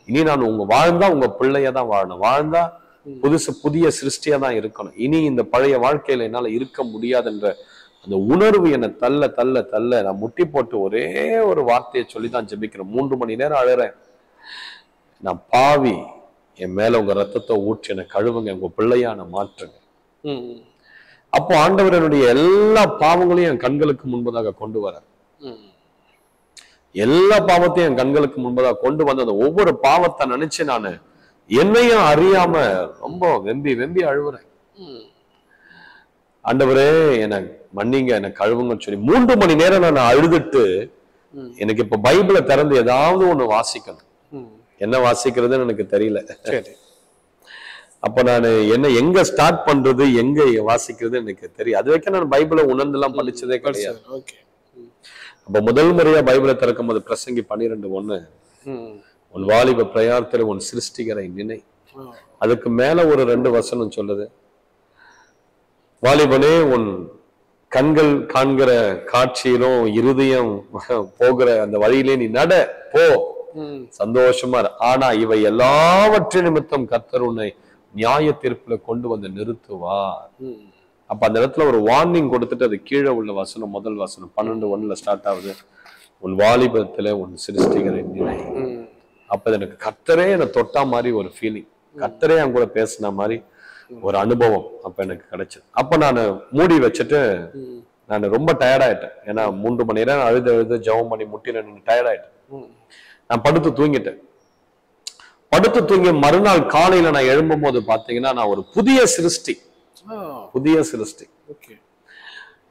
இனி நான் வாழ்ந்தா உங்க பிள்ளைய தான் வாழணும், வாழ்ந்தா புதிய சிருஷ்டியா தான் இருக்கணும். இனி இந்த பழைய வாழ்க்கையில என்னால இருக்க முடியாதுன்ற அந்த உணர்வு என்னை தள்ள நான் முட்டி போட்டு ஒரே ஒரு வார்த்தையை சொல்லிதான் ஜெபிக்கிறேன். 3 மணி நேரம் அழுறேன். நான் பாவி, என் மேல உங்க ரத்தத்தை ஊற்றி என்னை கழுவுங்க, உங்க பிள்ளையா நான் மாற்றுங்க. அப்போ ஆண்டவர் என்னுடைய எல்லா பாவங்களையும் என் கண்களுக்கு முன்பதாக கொண்டு வர, எல்லா பாவத்தையும் என் கண்களுக்கு முன்பதாக கொண்டு வந்து அந்த ஒவ்வொரு பாவத்தை நினைச்சு நான் என்னையும் அறியாம ரொம்ப வெம்பி அழுவுறேன். ஆண்டவரே என்னை மன்னிங்க, என்னை கழுவுங்கன்னு சொல்லி 3 மணி நேரம் நான் அழுதுட்டு எனக்கு இப்ப பைபிளை திறந்து ஏதாவது ஒண்ணு வாசிக்கணும். என்ன வாசிக்கிறதுன்னு எனக்கு தெரியல. அப்ப நான் எங்க ஸ்டார்ட் பண்றது, எங்க வாசிக்கிறது எனக்கு தெரியும். அது வரைக்கும் நான் பைபிளை உணர்ந்து எல்லாம் படிச்சதே கிடையாது. அப்ப முதல் முறையா பைபிளை திறக்கும் போது பிரசங்கி 12:1, உன் வாலிப பிரயாணத்தில் உன் சிருஷ்டிகரை நினை. அதுக்கு மேல ஒரு 2 வசனம் சொல்லுது, வாலிபனே உன் கண்கள் காண்கிற காட்சியிலும் இருதயம் போகிற அந்த வழியிலே நீ நட போ, சந்தோஷமா. ஆனா இவை எல்லாவற்றின் நிமித்தம் கர்த்தர் உன்னை நியாய தீர்ப்புல கொண்டு வந்து நிறுத்துவார். அப்ப அந்த இடத்துல ஒரு வார்னிங் கொடுத்துட்டு அது கீழே உள்ள வசனம், முதல் வசனம் 12:1 ஸ்டார்ட் ஆகுது, உன் வாலிபத்துல உன் சிருஷ்டிகரை நினை. அப்ப எனக்கு கர்த்தரே என்னை தொட்டா மாதிரி ஒரு ஃபீலிங், கர்த்தரே என் கூட பேசின மாதிரி ஒரு அனுபவம் அப்ப எனக்கு கிடைச்சது. அப்ப நான் மூடி வச்சுட்டு நான் ரொம்ப டயர்டாயிட்டேன். ஏன்னா 3 மணி நேரம் அழுது ஜெபம் பண்ணி முட்டில டயர்டாயிட்டேன். நான் படுத்து தூங்கி மறுநாள் காலையில நான் எழும்பும் போது பாத்தீங்கன்னா நான் ஒரு புதிய சிருஷ்டி.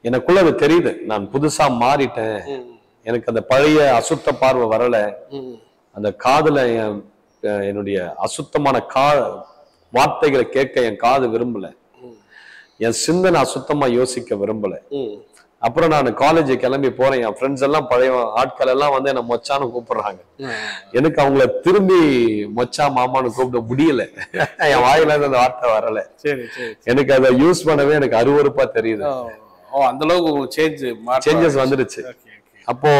எனக்குள்ள அது தெரியுது, நான் புதுசா மாறிட்டேன். எனக்கு அந்த பழைய அசுத்த பார்வை வரல. அந்த காதுல என்னுடைய அசுத்தமான வார்த்தைகளை கேட்க என் காது விரும்பல. என் சிந்தனை அசுத்தமா யோசிக்க விரும்பல. அப்புறம் நான் காலேஜ் கிளம்பி போறேன். என் ஃப்ரெண்ட்ஸ் எல்லாம் பழைய ஆட்கள் எல்லாம் வந்து என்ன மொச்சான்னு கூப்பிடுறாங்க. எனக்கு அவங்கள திரும்பி மொச்சா மாமான்னு கூப்பிட முடியல. என் வாயில இருந்து அந்த வார்த்தை வரல. எனக்கு அதை யூஸ் பண்ணவே எனக்கு அருவருப்பா தெரியுது. அந்த அளவுக்கு சேஞ்சஸ் வந்துருச்சு. அப்போ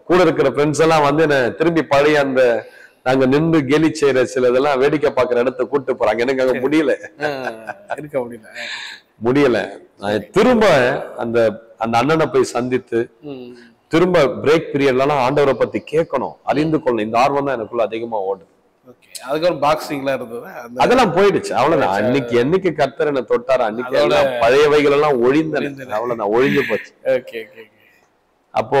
கூட இருக்கிற ஃப்ரெண்ட்ஸ் எல்லாம் வந்து என்ன திரும்பி பழைய அந்த நாங்க நின்று கேலி செய்யற சில இதெல்லாம் வேடிக்கை பாக்குற இடத்த கூட்டு போறாங்க. எனக்கு அங்க முடியல. திரும்ப அந்த அந்த அண்ணனை போய் சந்தித்து திரும்ப பிரேக் பீரியட்லாம் ஆண்டவரை பத்தி கேட்கணும், அறிந்து கொள்ளணும், இந்த ஆர்வம் தான் எனக்குள்ள அதிகமா ஓடுது. அதுக்கப்புறம் பாக்ஸிங்லாம் இருந்தது, அதெல்லாம் போயிடுச்சு. அவ்வளவுதான். அன்னைக்கு என்னைக்கு கர்த்தர் என்ன தொட்டாரு அன்னைக்கு பழையவைகள் எல்லாம் ஒழிந்தன. அவ்வளவுதான், ஒழிஞ்சு போச்சு. அப்போ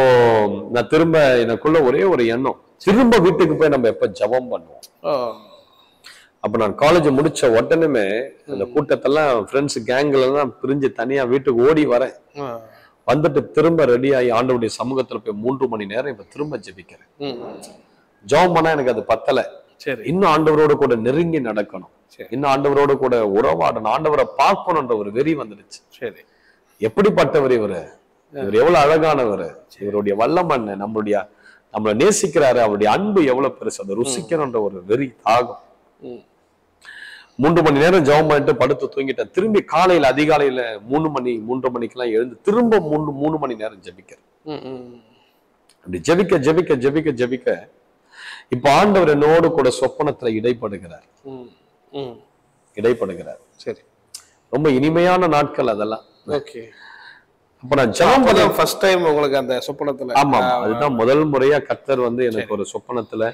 நான் திரும்ப எனக்குள்ள ஒரே ஒரு எண்ணம், திரும்ப வீட்டுக்கு போய் நம்ம எப்ப ஜெபம் பண்ணுவோம். அப்ப நான் காலேஜ் முடிச்ச உடனே அந்த கூட்டத்தெல்லாம் ஃப்ரெண்ட்ஸ் கேங்ல எல்லாம் பிரிஞ்சு தனியா வீட்டுக்கு ஓடி வரேன். வந்துட்டு திரும்ப ரெடி ஆகி ஆண்டவருடைய சமூகத்துல போய் 3 மணி நேரம் இப்ப திரும்ப ஜெபிக்கிறேன். ஜெபம் பண்ணா எனக்கு அது பத்தல. இன்னும் ஆண்டவரோட கூட நெருங்கி நடக்கணும், இன்னும் ஆண்டவரோட கூட உறவாடணும், ஆண்டவரை பார்க்கணும்ன்ற ஒரு வெறி வந்துடுச்சு. எப்படிப்பட்டவர் இவரு, இவர் எவ்வளவு அழகானவர், இவருடைய வல்லமன், நம்மளை நேசிக்கிறாரு, அவருடைய அன்பு எவ்வளவு பெருசு, அதை ருசிக்கணும்ன்ற ஒரு வெறி தாகம். 3 மணி நேரம் ஜெபம் பண்ணிட்டு படுத்து தூங்கிட்டேன். திரும்பி காலையில அதிகாலையில 3 மணிக்கெல்லாம் எழுந்து திரும்ப 3 மணி நேரம் ஜெபிக்கிறேன். அப்படி ஜெபிக்க ஜெபிக்க ஜெபிக்க ஜெபிக்க இப்ப ஆண்டவர் என்னோடு கூட சொப்பனத்துல இடைப்படுகிறார். சரி, ரொம்ப இனிமையான நாட்கள் அதெல்லாம். அப்ப நான் ஜெபம் பண்ண ஃபர்ஸ்ட் டைம் உங்களுக்கு அந்த சொப்பனத்துல, ஆமா, அதுதான் முதல் முறையா கர்த்தர் வந்து எனக்கு ஒரு சொப்பனத்துல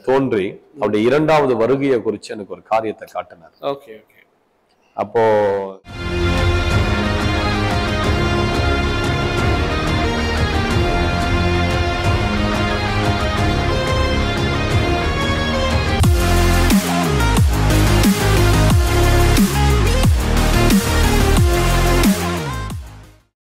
தோன்றி அவருடைய 2வது வருகையை குறிச்சு எனக்கு ஒரு காரியத்தை காட்டினார். அப்போ